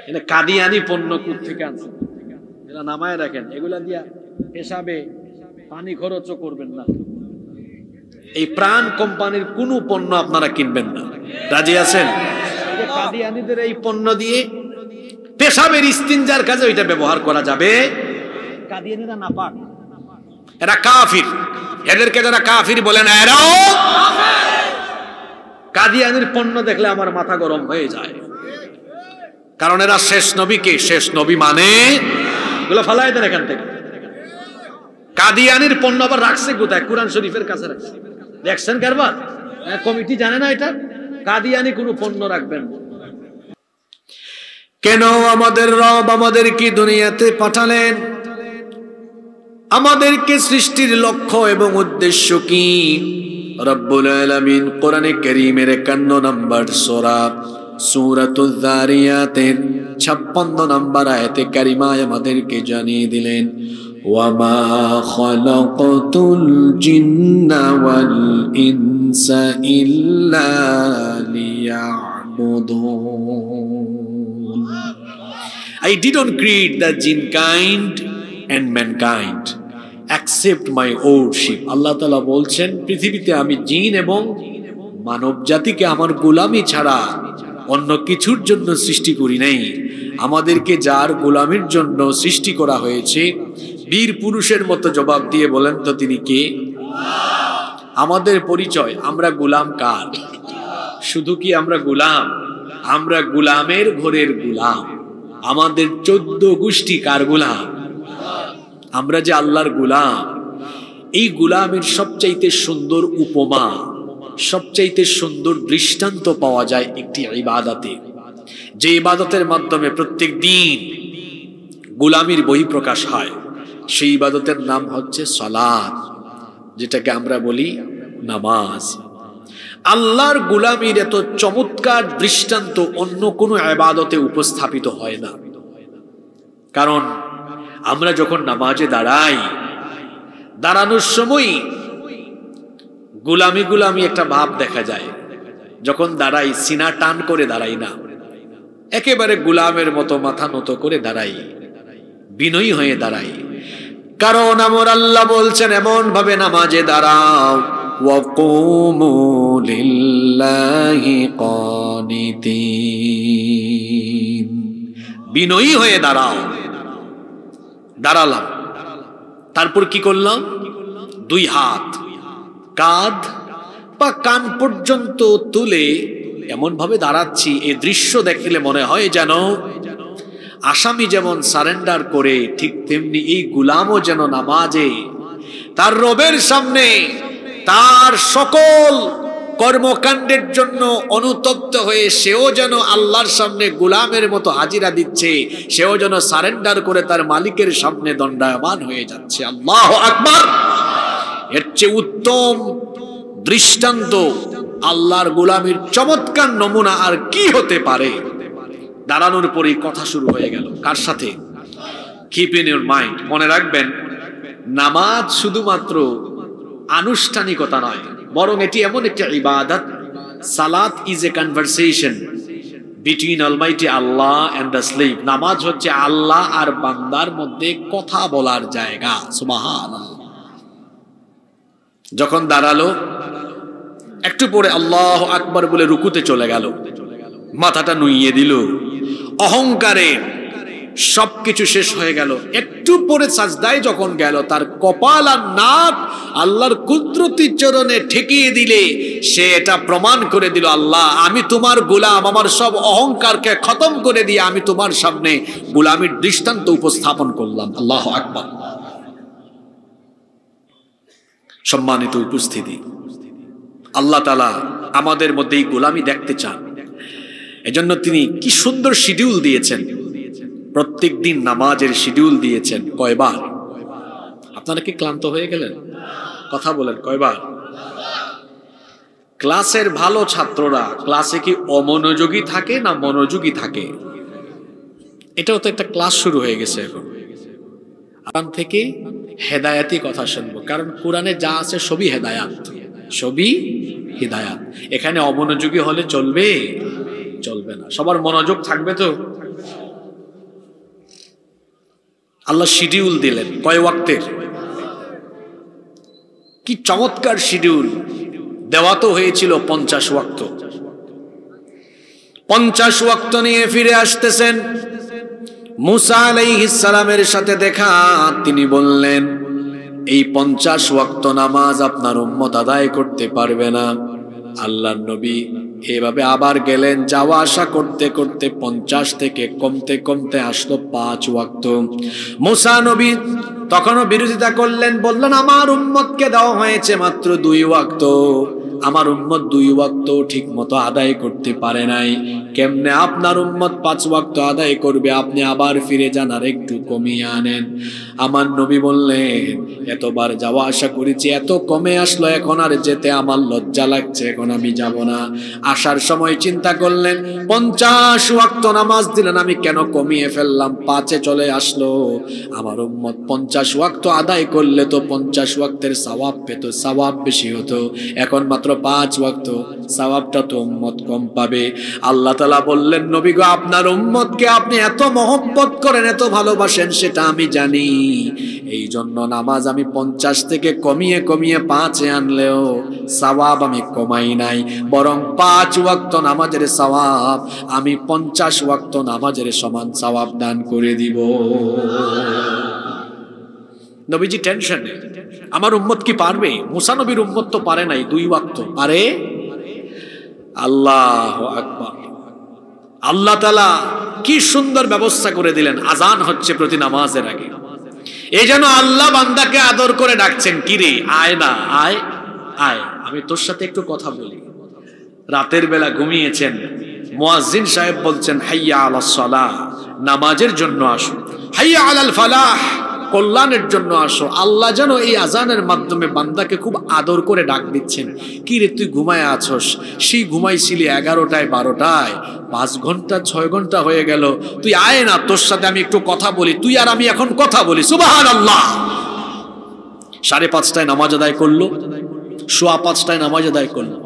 এটা কাদিয়ানি পণ্য কোথা থেকে আনছেন, এরা নামায় রাখেন, এগুলা দিয়া হিসাবে পানি খরচও করবেন না। এই প্রাণ কোম্পানির কোনো পণ্য আপনারা কিনবেন না, রাজি আছেন? কাদিয়ানিদের এই পণ্য দিয়ে পেশাবের ইস্তিনজার কাজে ওইটা ব্যবহার করা যাবে। কাদিয়ানিরা নাপাক, এরা কাফির, এদেরকে যারা কাফির বলে না এরাও কাদিয়ানির পণ্য দেখলে আমার মাথা গরম হয়ে যায়, কারণ এরা শেষ নবীকে, শেষ নবী মানে এগুলো ফালাই দেন এখান থেকে। কাদিয়ানির পণ্য আবার রাখছে কোথায়? কোরআন শরীফের কাছে রাখছে, দেখছেন কারবার? কমিটি জানে না এটা? কাদিয়ানি কোনো পণ্য রাখবেন না। কেন আমাদের রব আমাদেরকে দুনিয়াতে পাঠালেন? আমাদেরকে সৃষ্টির লক্ষ্য এবং উদ্দেশ্য কি? রব্বুল আলামিন কোরআনে কারীমের 51 নম্বর সূরা সূরাতুয যারিয়াতের 56 নম্বর আয়াতে কারিমায় আমাদেরকে জানিয়ে দিলেন, ওয়ামা খালাকাতুল জিন্না ওয়াল ইনসা ইল্লা লিয়া'বুদুন। I didn't create the jinn kind and mankind except my worship. আল্লাহ তাআলা বলছেন, পৃথিবীতে আমি জিন এবং মানব জাতিকে আমার গোলামি ছাড়া অন্য কিছুর জন্য সৃষ্টি করি নাই। আমাদেরকে যার গোলামির জন্য সৃষ্টি করা হয়েছে, বীর পুরুষের মতো জবাব দিয়ে বলেন তো তিনি কে? আমাদের পরিচয়, আমরা গোলাম কার? শুধু কি আমরা গোলাম? আমরা গোলামের ঘরের গোলাম। আমাদের 14 গোষ্ঠী কার গোলাম? আমরা যে আল্লাহর গোলাম। এই গোলামের সবচাইতে সুন্দর উপমা, সবচাইতে সুন্দর দৃষ্টান্ত পাওয়া যায় একটি ইবাদতে, যে ইবাদতের মাধ্যমে প্রত্যেক দিন গোলামির বহিঃপ্রকাশ হয়। সেই ইবাদতের নাম হচ্ছে সালাত, যেটাকে আমরা বলি নামাজ। আল্লাহর গোলামির এত চমৎকার দৃষ্টান্ত অন্য কোনো ইবাদতে উপস্থাপিত হয় না। কারণ আমরা যখন নামাজে দাঁড়াই, দাঁড়ানোর সময় গোলামি গোলামি একটা ভাব দেখা যায়। যখন দাঁড়াই সিনা টান করে দাঁড়াই না, একেবারে গোলামের মতো মাথা নত করে দাঁড়াই, বিনয়ী হয়ে দাঁড়াই। কারণ আমার আল্লাহ বলছেন এমন ভাবে নামাজে দাঁড়াও, ওয়াকুমু লিল্লাহি কানিতিন, বিনয়ী হয়ে দাঁড়াও। দাঁড়ালাম, তারপর কি করলাম? 2 হাত কাঁধ বা কান পর্যন্ত তুলে এমন ভাবে দাঁড়াচ্ছি, এই দৃশ্য দেখলে মনে হয় যেন আসামি যেমন সারেন্ডার করে, ঠিক তেমনি এই গোলামও যেন নামাজে তার রবের সামনে তার সকল কর্মকাণ্ডের জন্য অনুতপ্ত হয়ে সেও যেন আল্লাহর সামনে গোলামের মতো হাজিরা দিচ্ছে, সেও যেন সারেন্ডার করে তার মালিকের সামনে দণ্ডায়মান হয়ে যাচ্ছে। আল্লাহু আকবার! এর চেয়ে উত্তম দৃষ্টান্ত, আল্লাহর গোলামির চমৎকার নমুনা আর কি হতে পারে? দাঁড়ানোর পরেই কথা শুরু হয়ে গেল। কার সাথে? কিপ ইন ইউর মাইন্ড, মনে রাখবেন, নামাজ শুধুমাত্র আনুষ্ঠানিকতা নয়, বরং এটি এমন একটি ইবাদত। সালাত is a conversation between almighty Allah and the slave. নামাজ হচ্ছে আল্লাহ আর বান্দার মধ্যে কথা বলার জায়গা। সুবহানাল্লাহ। যখন দাঁড়ালো, একটু পরে আল্লাহু আকবার বলে রুকুতে চলে গেল, মাথাটা নুইয়ে দিল, অহংকারে সবকিছু শেষ হয়ে গেল। একটু পরে সাজদায় যখন গেল, তার কপাল আর নাক আল্লাহর কুদরতি চরণে ঠেকিয়ে দিলে সে এটা প্রমাণ করে দিল, আল্লাহ আমি তোমার গোলাম, আমার সব অহংকারকে খতম করে দিয়ে আমি তোমার সামনে গোলামির দৃষ্টান্ত উপস্থাপন করলাম। আল্লাহু আকবার। সম্মানিত উপস্থিতি, আল্লাহ তাআলা আমাদের মধ্যে এই গোলামি দেখতে চান। এজন্য তিনি কি সুন্দর শিডিউল দিয়েছেন, প্রত্যেক দিন নামাজের শিডিউল দিয়েছেন। কয়বার? আপনারা কি ক্লান্ত হয়ে গেলেন? কথা বলেন, কয়বার? ক্লাসের ভালো ছাত্ররা ক্লাসে কি অমনোযোগী থাকে না মনোযোগী থাকে? এটাও তো একটা ক্লাস শুরু হয়ে গেছে এখন থেকে হেদায়াতি কথা শুনবো, কারণ কোরআনে যা আছে সবই হেদায়াত, সবই হিদায়াত। এখানে অমনোযোগী হলে চলবে? চলবে না। সবার মনোযোগ থাকবে তো? আল্লাহ শিডিউল দিলেন কয় ওয়াক্তের, কি চমৎকার শিডিউল দেওয়া তো হয়েছিল 50 ওয়াক্ত। 50 ওয়াক্ত নিয়ে ফিরে আসতেছেন, মুসা আলাইহিস সালামের সাথে দেখা। তিনি বললেন, এই 50 ওয়াক্ত নামাজ আপনার উম্মত আদায় করতে পারবে না। আল্লাহর নবী এভাবে আবার গেলেন, যাওয়া আসা করতে করতে 50 থেকে কমতে কমতে আসলো 5 ওয়াক্ত। মুসা নবী তখনও বিরোধিতা করলেন, বললেন আমার উম্মতকে দেওয়া হয়েছে মাত্র 2 ওয়াক্ত, আমার উম্মত 2 ওয়াক্ত ঠিক মতো আদায় করতে পারে নাই, কেমনে আপনার উম্মত 5 ওয়াক্ত আদায় করবে? আপনি আবার ফিরে যান আর একটু কমিয়ে আনেন। আমার নবী বললেন, এতবার যাওয়া আসা করেছি, এত কমে আসলো, এখন আর যেতে আমার লজ্জা লাগছে, এখন আমি যাব না। আসার সময় চিন্তা করলেন, 50 ওয়াক্ত নামাজ দিলেন, আমি কেন কমিয়ে ফেললাম? 5-এ চলে আসলো। আমার উম্মত 50 ওয়াক্ত আদায় করলে তো 50 ওয়াক্তের সওয়াব পেত, সওয়াব বেশি হতো, এখন মাত্র 5 ওয়াক্ত, সওয়াবটা তো উম্মত কম পাবে। আল্লাহ তাআলা বললেন, নবী গো, আপনার উম্মতকে আপনি এত মহব্বত করেন, এত ভালোবাসেন, সেটা আমি জানি। এই জন্য নামাজ আমি 50 থেকে কমিয়ে কমিয়ে 5-এ আনলেও সওয়াব আমি কমাই নাই, বরং 5 ওয়াক্ত নামাজের সওয়াব আমি 50 ওয়াক্ত নামাজের সমান সওয়াব দান করে দিব। নবীজি টেনশন নেই, আমার উম্মত কি পারবে? মুসা নবীর উম্মত তো পারে নাই, 2 ওয়াক্ত পারে। আল্লাহু আকবার। আল্লাহ তাআলা কি সুন্দর ব্যবস্থা করে দিলেন, আজান হচ্ছে প্রতি নামাজের আগে। এই যেন আল্লাহ বান্দাকে আদর করে ডাকছেন, কি রে, আয় না, আয় আয়, আমি তোর সাথে একটু কথা বলি। রাতের বেলা ঘুমিয়েছেন, মুয়াজ্জিন সাহেব বলছেন, হাইয়া আলাস সালাহ, নামাজের জন্য আসো, হাইয়া আলাল ফালাহ, কল্যাণের জন্য আসো। আল্লাহ যেন এই আজানের মাধ্যমে বান্দাকে খুব আদর করে ডাক দিচ্ছেন, কি রে তুই ঘুমায় আছস, সেই ঘুমাইছিলি 11টায় 12টায়, 5 ঘন্টা 6 ঘন্টা হয়ে গেল, তুই আয় না, তোর সাথে আমি একটু কথা বলি, তুই আর আমি এখন কথা বলি। সুবহানাল্লাহ। 5:30টায় নামাজ আদায় করলো, 5:15টায় নামাজ আদায় করলো,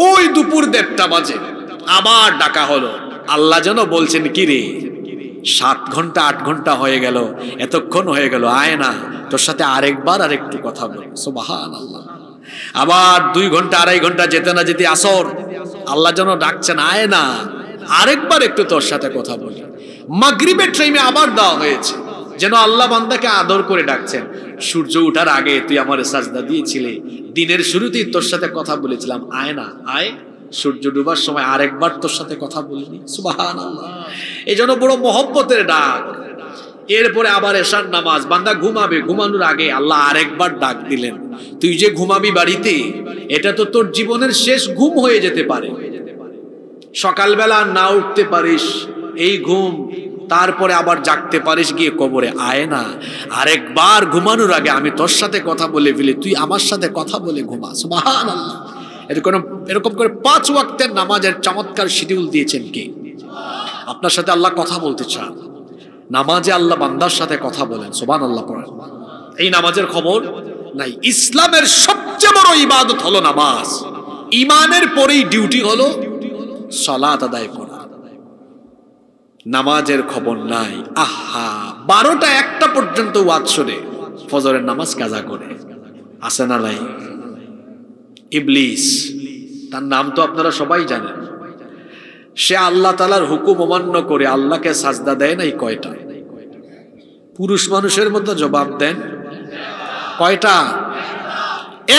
ওই দুপুর 1:30টা বাজে আবার ডাকা হলো। আল্লাহ যেন বলছেন, কি রে 7 ঘন্টা 8 ঘন্টা হয়ে গেল, এতক্ষণ হয়ে গেল, আয় না, তোর সাথে আরেকবার আরেকটু কথা বলি। সুবহানাল্লাহ। আবার 2 ঘন্টা 2.5 ঘন্টা যেতে না যেতে আসর, আল্লাহ যেন ডাকছেন, আয় না, আরেকবার একটু তোর সাথে কথা বলি। মাগরিবের টাইমে আবার দেওয়া হয়েছে, যেন আল্লাহ বান্দাকে আদর করে ডাকছেন, সূর্য ওঠার আগে তুই আমার সাজদা দিয়েছিলে, দিনের শুরুতেই তোর সাথে কথা বলেছিলাম, আয় না, আয়, সূর্য ডুবার সময় আরেকবার তোর সাথে কথা বলিনি। সুবহানাল্লাহ। এই জন্য বড় মহব্বতের ডাক। এরপরে আবার এশার নামাজ, বান্দা ঘুমাবে, ঘুমানোর আগে আল্লাহ আরেকবার ডাক দিলেন, তুই যে ঘুমাবি বাড়িতে, এটা তো তোর জীবনের শেষ ঘুম হয়ে যেতে পারে, সকালবেলা না উঠতে পারিস, এই ঘুম, তারপরে আবার জাগতে পারিস গিয়ে কবরে, আয় না, আরেকবার ঘুমানোর আগে আমি তোর সাথে কথা বলে ফেলি, তুই আমার সাথে কথা বলে ঘুমা। সুবহানাল্লাহ। এরকম করে 5 ওয়াক্তের নামাজের চমৎকার শিডিউল দিয়েছেন কে? আপনার সাথে আল্লাহ কথা বলতে চান, নামাজে আল্লাহ বান্দার সাথে কথা বলেন। সুবহানাল্লাহ পড়েন। এই নামাজের খবর নাই। ইসলামের সবচেয়ে বড় ইবাদত হলো নামাজ, ইমানের পরেই ডিউটি হলো সালাত আদায় করা। নামাজের খবর নাই। আহা, 12টা 1টা পর্যন্ত ওয়াজ শুনে ফজরের নামাজ কাজা করে, আছে না নাই? ইবলিস, তার নাম তো আপনারা সবাই জানেন। সে আল্লাহ তাআলার হুকুম অমান্য করে আল্লাহকে সাজদা দেয় নাই কয়টা? পুরুষ মানুষের মতো জবাব দেন, কয়টা?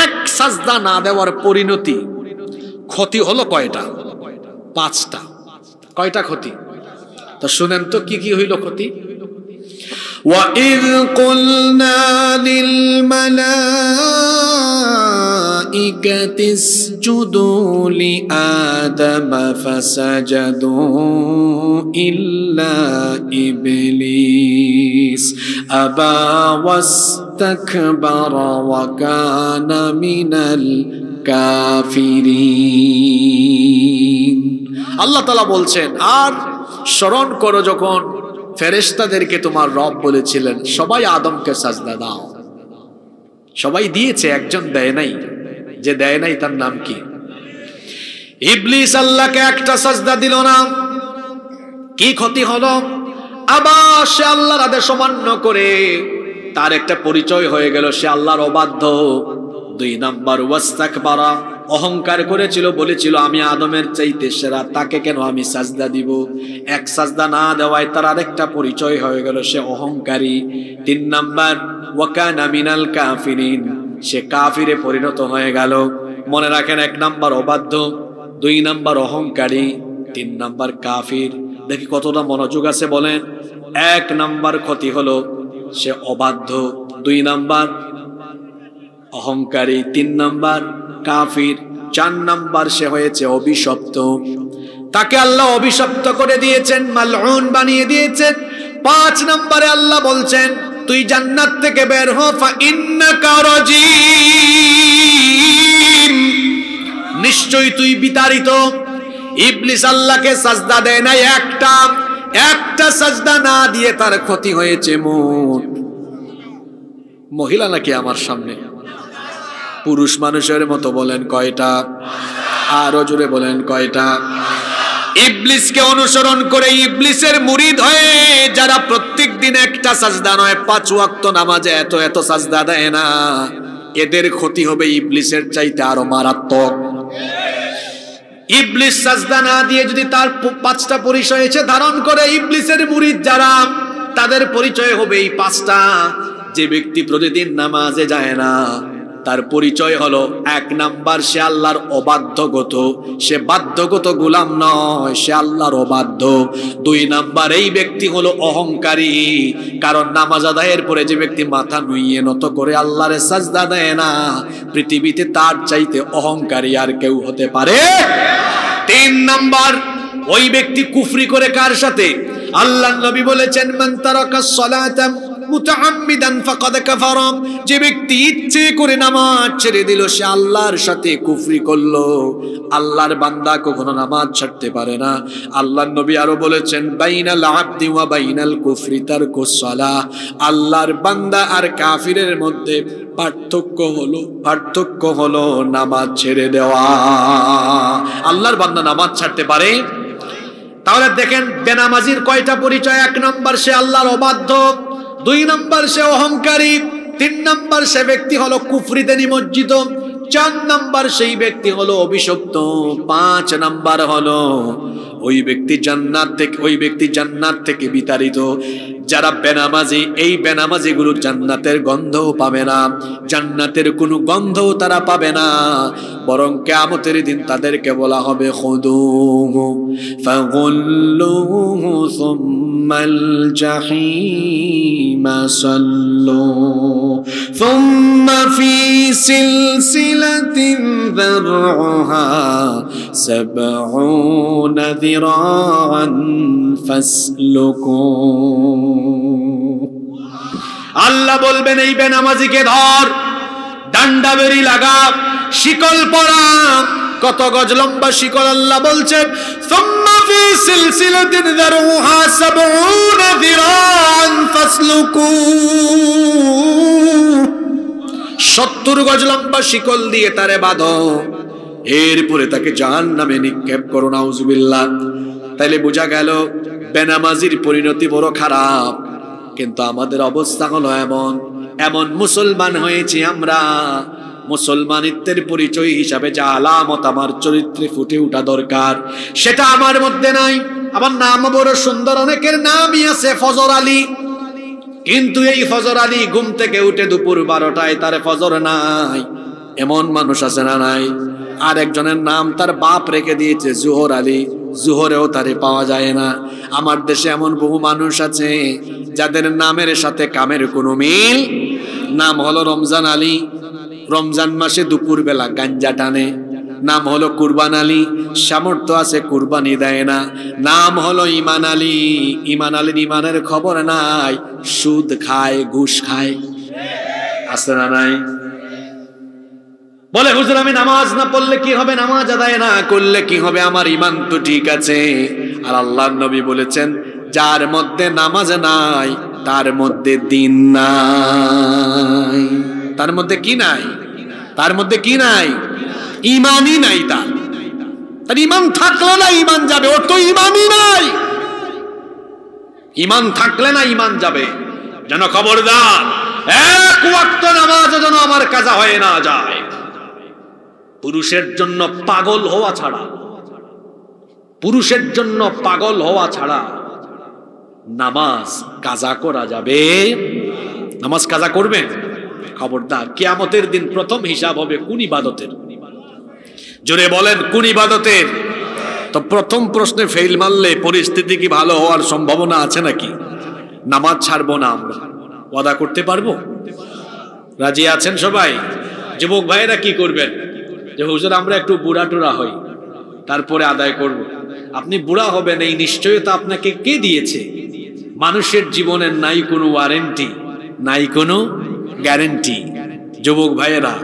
1 সাজদা না দেওয়ার পরিণতি, ক্ষতি হলো কয়টা? 5টা। কয়টা ক্ষতি? তো শুনেন তো কি কি হইল ক্ষতি। وَإِذْ قُلْنَا لِلْمَلَائِكَةِ اسْجُدُوا لِآدَمَ فَسَجَدُوا إِلَّا إِبْلِيسَ أَبَى وَاسْتَكْبَرَ وَكَانَ مِنَ الْكَافِرِينَ। আল্লাহ তাআলা বলছেন, আর স্মরণ করো যখন ফেরেশতাদেরকে তোমার রব বলেছিলেন সবাই আদমকে সাজদা দাও। সবাই দিয়েছে, একজন দেয় নাই। যে দেয় নাই তার নাম কি? ইবলিস। আল্লাহকে একটা সাজদা দিল না। কি ক্ষতি হলো? আবার সে আল্লাহর আদেশ অমান্য করে তার একটা পরিচয় হয়ে গেল সে আল্লাহর অবাধ্য। 2 নাম্বার ওয়াস্তাকবারা, অহংকার করেছিল, বলেছিল আমি আদমের চাইতে সেরা, তাকে কেন আমি সাজদা দিব। এক সাজদা না দেওয়ায় তার আরেকটা পরিচয় হয়ে গেল সে অহংকারী। 3 নাম্বার ওয়াকানা মিনাল কাফিরিন, সে কাফিরে পরিণত হয়ে গেল। মনে রাখেন, 1 নাম্বার অবাধ্য, 2 নাম্বার অহংকারী, 3 নাম্বার কাফির। দেখি কতটা মনোযোগ আছে বলেন। 1 নাম্বার ক্ষতি হলো সে অবাধ্য, 2 নাম্বার অহংকারী, 3 নাম্বার কাফির, 4 নাম্বার সে হয়েছে অভিশপ্ত। তাকে আল্লাহ অভিশপ্ত করে দিয়েছেন, মালউন বানিয়ে দিয়েছেন। 5 নম্বরে আল্লাহ বলছেন তুই জান্নাত থেকে বের হ, ফা ইন্নাকা রাজিম, নিশ্চয়ই তুই বিতাড়িত। ইবলিস আল্লাহকে সাজদা দেয় না, একটা সাজদা না দিয়ে তার ক্ষতি হয়েছে মোট। মহিলা নাকি আমার সামনে? পুরুষ মানুষের মতো বলেন কয়টা? আরো জোরে বলেন কয়টা? ইবলিসকে অনুসরণ করে ইবলিসের মুরিদ হয়ে যারা প্রত্যেক দিন একটা সাজদা নয় 5 ওয়াক্ত নামাজে এত সাজদা দেয় না, এদের ক্ষতি হবে ইবলিসের চাইতে আরো মারাত্মক। ইবলিস সাজদা না দিয়ে যদি তার 5টা পরিচয় এসে ধারণ করে ইবলিসের মুরিদ যারা, তাদের পরিচয় হবে এই 5টা। যে ব্যক্তি প্রতিদিন নামাজে যায় না তার পরিচয় হলো 1 নাম্বার সে আল্লাহর অবাধ্যগত, সে বাধ্যগত গোলাম নয়, সে আল্লাহর অবাধ্য। 2 নাম্বার এই ব্যক্তি হলো অহংকারী, কারণ নামাজ আদায়ের পরে যে ব্যক্তি মাথা নুইয়ে নত করে আল্লাহর সাজদা দেয় না, পৃথিবীতে তার চাইতে অহংকারী আর কেউ হতে পারে। 3 নাম্বার ওই ব্যক্তি কুফরি করে কার সাথে? আল্লাহর নবী বলেছেন মান তারাকাস সালাতা মুতাআম্মিদান ফাকাদ কাফারা, যে ব্যক্তি ইচ্ছে করে নামাজ ছেড়ে দিল সে আল্লাহর সাথে কুফরি করলো। আল্লাহর বান্দা কখনো নামাজ ছাড়তে পারে না। আল্লাহর নবী আরো বলেছেন বাইনাল আবদি ওয়া বাইনাল কুফরি তারকুস সালাহ, আল্লাহর বান্দা আর কাফিরের মধ্যে পার্থক্য হলো নামাজ ছেড়ে দেওয়া। আল্লাহর বান্দা নামাজ ছাড়তে পারে? তাহলে দেখেন বেনামাজির কয়টা পরিচয়? 1 নাম্বার সে আল্লাহর অবাধ্য, 2 নাম্বার সে অহংকারী, 3 নাম্বার সে ব্যক্তি হলো কুফরিতে নিমজ্জিত, 4 নাম্বার সেই ব্যক্তি হলো অভিশপ্ত, 5 নাম্বার হলো ওই ব্যক্তি জান্নাত থেকে বিতাড়িত। যারা বেনামাজি, এই বেনামাজি গুলো জান্নাতের গন্ধও পাবে না, জান্নাতের কোনো গন্ধও তারা পাবে না, বরং কিয়ামতের দিন তাদেরকে বলা হবে খুদুহু ফাগুল্লুহু সুম্মাল জাহিমা সাল্লু সুম্মা ফি সিলসিলাতিন যারউহা 70 যিরাআন ফাসলুকু। আল্লাহ বলবেন এই বেনামাজিকে ধর, ডান্ডা বেরি লাগা, শিকল পরা। কত গজ লম্বা শিকল? আল্লাহ বলছেন সুম্মা ফি সিলসিলাতিন যারউহা 70 যিরাআন ফাসলুকু, 70 গজ লম্বা শিকল দিয়ে তারে বাঁধো, এরপরে তাকে জাহান্নামে নিক্ষেপ করো। নাউজুবিল্লাহ। তাইলে বোঝা গেল বেনামাজির পরিণতি বড় খারাপ। কিন্তু আমাদের অবস্থা হলো এমন মুসলমান হয়েছি আমরা, মুসলমানিত্বের পরিচয় হিসাবে যা আলামত আমার চরিত্রে ফুটে ওঠা দরকার সেটা আমার মধ্যে নাই। আমার নাম বড় সুন্দর, অনেকের নামই আছে ফজর আলী, কিন্তু এই ফজর আলী ঘুম থেকে উঠে দুপুর 12টায় তার ফজর নাই, এমন মানুষ আছে না নাই? আর একজনের নাম তার বাপ রেখে দিয়েছে জোহর আলী, জোহরেও তারে পাওয়া যায় না। আমার দেশে এমন বহু মানুষ আছে যাদের নামের সাথে কামের কোনো মিল। নাম হলো রমজান আলী, রমজান মাসে দুপুর বেলা গাঞ্জা টানে। নাম হলো কুরবান আলী, সামর্থ্য আছে কুরবানি দেয় না। নাম হলো ইমান আলী, ইমান আলীর ইমানের খবর নাই, সুদ খায়, ঘুষ খায়। আছে না নাই? বলে হুজুর আমি নামাজ না পড়লে কি হবে, নামাজ আদায় না করলে কি হবে, আমার ইমান তো ঠিক আছে। আর আল্লাহর নবী বলেছেন যার মধ্যে নামাজ নাই তার মধ্যে দিন নাই। তার মধ্যে কি নাই? তার মধ্যে কি নাই? ইমানই নাই। তার ইমান থাকলে না ইমান যাবে, ওর তো ইমানই নাই। ঈমান থাকলে না ঈমান যাবে। যেন খবরদার এক ওয়াক্ত নামাজ যেন আমার কাজা হয়ে না যায়। পুরুষের জন্য পাগল হওয়া ছাড়া, পুরুষের জন্য পাগল হওয়া ছাড়া নামাজ কাজা করা যাবে? নামাজ কাজা করবেন? খবরদার, কিয়ামতের দিন প্রথম হিসাব হবে কোন ইবাদতের? জোরে বলেন, কোন ইবাদতের? তো প্রথম প্রশ্নে ফেল মারলে পরিস্থিতি কি ভালো হওয়ার সম্ভাবনা আছে নাকি? নামাজ ছাড়বো না আমরা, ওয়াদা করতে পারবো? রাজি আছেন সবাই? যুবক ভাইয়েরা কি করবেন? যে হুজুর আমরা একটু বুড়া টুরা হই, তারপরে আদায় করব। আপনি বুড়া হবেন এই নিশ্চয়তা আপনাকে কে দিয়েছে? মানুষের জীবনের নাই কোনো ওয়ারেন্টি, নাই কোনো গ্যারেন্টি। যুবক ভাইয়েরা,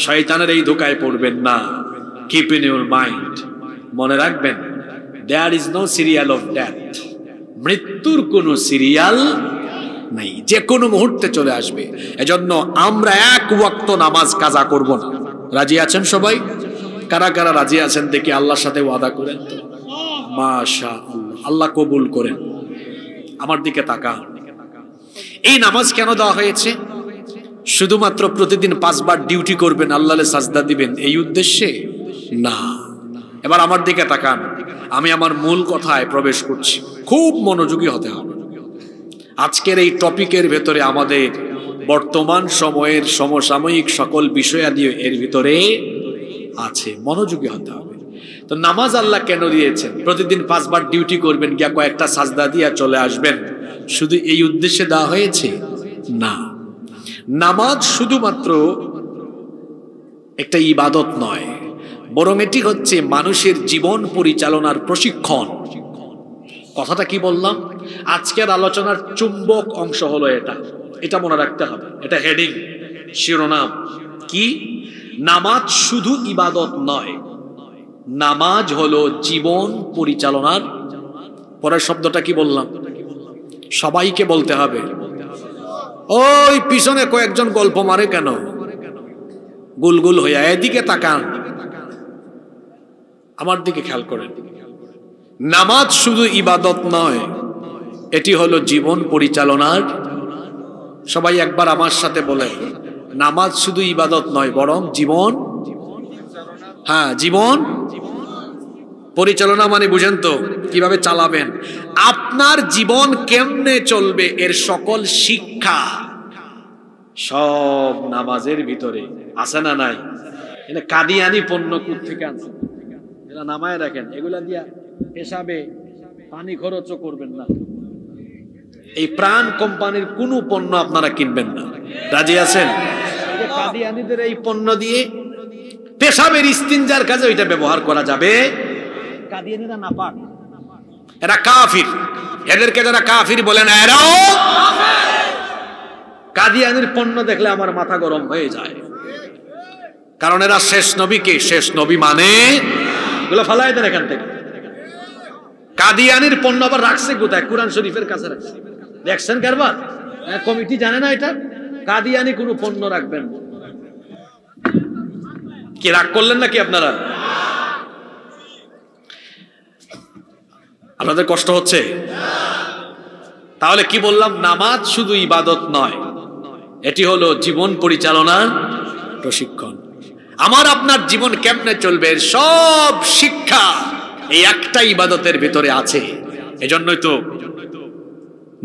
শয়তানের এই ধোকায় পড়বেন না। কিপ ইন ইউর মাইন্ড, মনে রাখবেন, there is no serial of death. মৃত্যুর কোনো সিরিয়াল নাই, যে কোনো মুহূর্তে চলে আসবে। এজন্য আমরা এক ওয়াক্ত নামাজ কাজা করব না। রাজি আছেন সবাই? কারা কারা রাজি আছেন দেখি আল্লাহর সাথে ওয়াদা করেন তো। মাশাআল্লাহ, আল্লাহ কবুল করেন। আমার দিকে তাকান। এই নামাজ কেন দেওয়া হয়েছে? শুধুমাত্র প্রতিদিন 5 বার ডিউটি করবেন, আল্লাহরে সাজদা দিবেন এই উদ্দেশ্যে না। এবার আমার দিকে তাকান, আমি আমার মূল কথায় প্রবেশ করছি। খুব মনোযোগী হতে হবে। আজকের এই টপিকের ভেতরে আমাদের বর্তমান সময়ের সমসাময়িক সকল বিষয়াদি এর ভিতরে আছে, মনোযোগী হতে হবে। তো নামাজ আল্লাহ কেন দিয়েছেন? প্রতিদিন 5 বার ডিউটি করবেন, গিয়া কয়েকটা সাজদা দিয়া চলে আসবেন, শুধু এই উদ্দেশ্যে দেওয়া হয়েছে না। নামাজ শুধুমাত্র একটা ইবাদত নয়, বরং এটি হচ্ছে মানুষের জীবন পরিচালনার প্রশিক্ষণ। কথাটা কি বললাম? আজকের আলোচনার চুম্বক অংশ হলো এটা, এটা মনে রাখতে হবে। এটা হেডিং, শিরোনাম কি? নামাজ শুধু ইবাদত নয়, নামাজ হলো জীবন পরিচালনার। পরের শব্দটা কি বললাম? সবাইকে বলতে হবে। ওই পিছনে কয়েকজন গল্প মারে কেন? গুলগুল হইয়া এদিকে তাকান, আমার দিকে খেয়াল করেন। নামাজ শুধু ইবাদত নয়, এটি হলো জীবন পরিচালনার। সবাই একবার আমার সাথে বলেন, নামাজ শুধু ইবাদত নয়, বরং জীবন, হ্যাঁ জীবন পরিচালনা। মানে বুঝেন তো, কিভাবে চালাবেন, আপনার জীবন কেমনে চলবে এর সকল শিক্ষা সব নামাজের ভিতরে আছে না নাই? এটা কাদিয়ানি পণ্য কোথা থেকে আনছে? এরা নামায় রাখেন, এগুলা দিয়া হিসাবে পানি খরচও করবেন না। এই প্রাণ কোম্পানির কোন পণ্য আপনারা কিনবেন না। রাজি আছেন? কাদিয়ানিদের এই পণ্য দিয়ে পেশাবের ইস্তিনজার কাজে ওইটা ব্যবহার করা যাবে। কাদিয়ানিরা নাপাক, এরা কাফির। এদেরকে যারা কাফির বলেন, এরাও কাদিয়ানির পণ্য দেখলে আমার মাথা গরম হয়ে যায়। কারণ এরা শেষ নবীকে, শেষ নবী মানে এগুলো ফালাই দেন এখান থেকে। কাদিয়ানির পণ্য আবার রাখছে কোথায়? কুরআন শরীফের কাছে রাখছে। দেখছেন কারবার? কমিটি জানে না এটা? কাদিয়ানি কোনো পণ্য রাখবেন না। কি রাগ করলেন নাকি আপনারা? আপনাদের কষ্ট হচ্ছে? তাহলে কি বললাম? নামাজ শুধু ইবাদত নয়, এটি হলো জীবন পরিচালনার প্রশিক্ষণ। আমার আপনার জীবন কেমনে চলবে সব শিক্ষা এই একটা ইবাদতের ভিতরে আছে। এজন্যই তো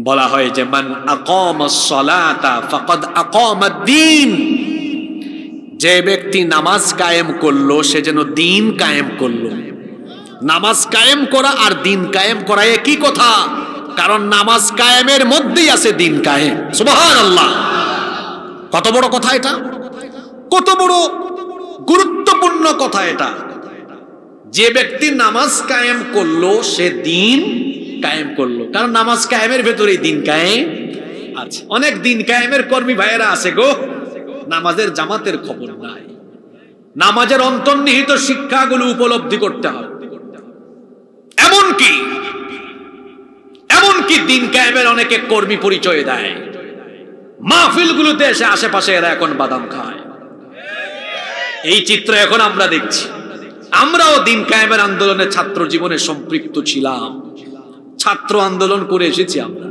বলা হয় যে মান আকামাস সালাতা ফাকাদ আকামাদ-দ্বীন, যে ব্যক্তি নামাজ কায়েম করলো সে যেন দ্বীন কায়েম করলো। নামাজ কায়েম করা আর দ্বীন কায়েম করা একই কথা, কারণ নামাজ কায়েমের মধ্যেই আছে দ্বীন কায়েম। সুবহানাল্লাহ, কত বড় কথা এটা, কত বড় গুরুত্বপূর্ণ কথা এটা। যে ব্যক্তি নামাজ কায়েম করলো সে দ্বীন কায়েম করলো, কারণ নামাজ কায়েমের ভেতরেই দ্বীন কায়েম আছে। অনেক দ্বীন কায়েমের কর্মী ভাইয়েরা আছে গো, নামাজের জামাতের খবর নাই। নামাজের অন্তর্নিহিত শিক্ষাগুলো উপলব্ধি করতে হবে। এমনকি দ্বীন কায়েমের অনেকে কর্মী পরিচয় দেয়, মাহফিলগুলোতে এসে আশেপাশে এরা এখন বাদাম খায়। এই চিত্র এখন আমরা দেখছি। আমরাও দ্বীন কায়েমের আন্দোলনে ছাত্র জীবনে সম্পৃক্ত ছিলাম, ছাত্র আন্দোলন করে এসেছি আমরা।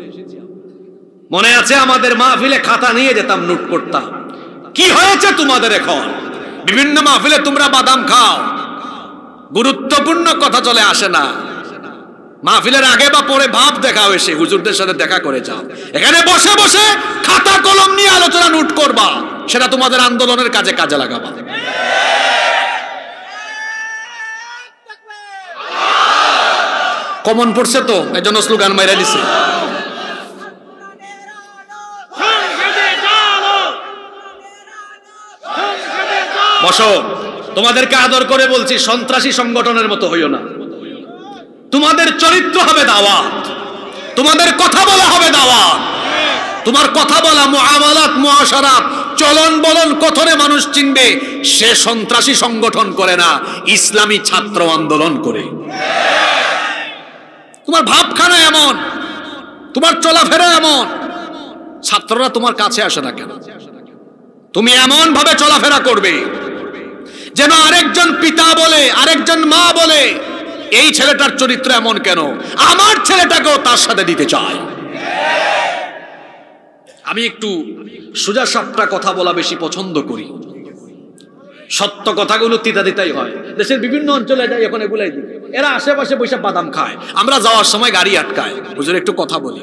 মনে আছে আমাদের মাহফিলে খাতা নিয়ে যেতাম, নোট করতাম। কি হয়েছে তোমাদের এখন? বিভিন্ন মাহফিলে তোমরা বাদাম খাও, গুরুত্বপূর্ণ কথা চলে আসে না। মাহফিলের আগে বা পরে ভাব দেখাও, এসে হুজুরদের সাথে দেখা করে যাও। এখানে বসে বসে খাতা কলম নিয়ে আলোচনা নোট করবা, সেটা তোমাদের আন্দোলনের কাজে কাজে লাগাবা। কমন পড়ছে তো, এজন্য স্লোগান মাইরা দিছে। বসো, তোমাদেরকে আদর করে বলছি, সন্ত্রাসী সংগঠনের মতো হইও না। তোমাদের চরিত্র হবে দাওয়াত, তোমাদের কথা বলা হবে দাওয়াত। তোমার কথা বলা, মুআমালাত, মুআশারাত, চলন বলন কথনে মানুষ চিনবে। সে সন্ত্রাসী সংগঠন করে না, ইসলামী ছাত্র আন্দোলন করে। তোমার ভাবখানা এমন, তোমার চলাফেরা এমন, ছাত্ররা তোমার কাছে আসে না কেন? তুমি এমন ভাবে চলাফেরা করবে যেন আরেকজন পিতা বলে, আরেকজন মা বলে, এই ছেলেটার চরিত্র এমন কেন, আমার ছেলেটাকেও তার সাথে দিতে চায়। আমি একটু সোজা সাপটা কথা বলা বেশি পছন্দ করি। সত্য কথাগুলো তিতা দিতাই হয়। দেশের বিভিন্ন অঞ্চলে যাই, এখন এগুলাই দিই। এরা আশেপাশে বসে বাদাম খায়, আমরা যাওয়ার সময় গাড়ি আটকায়, হুজুর একটু কথা বলি।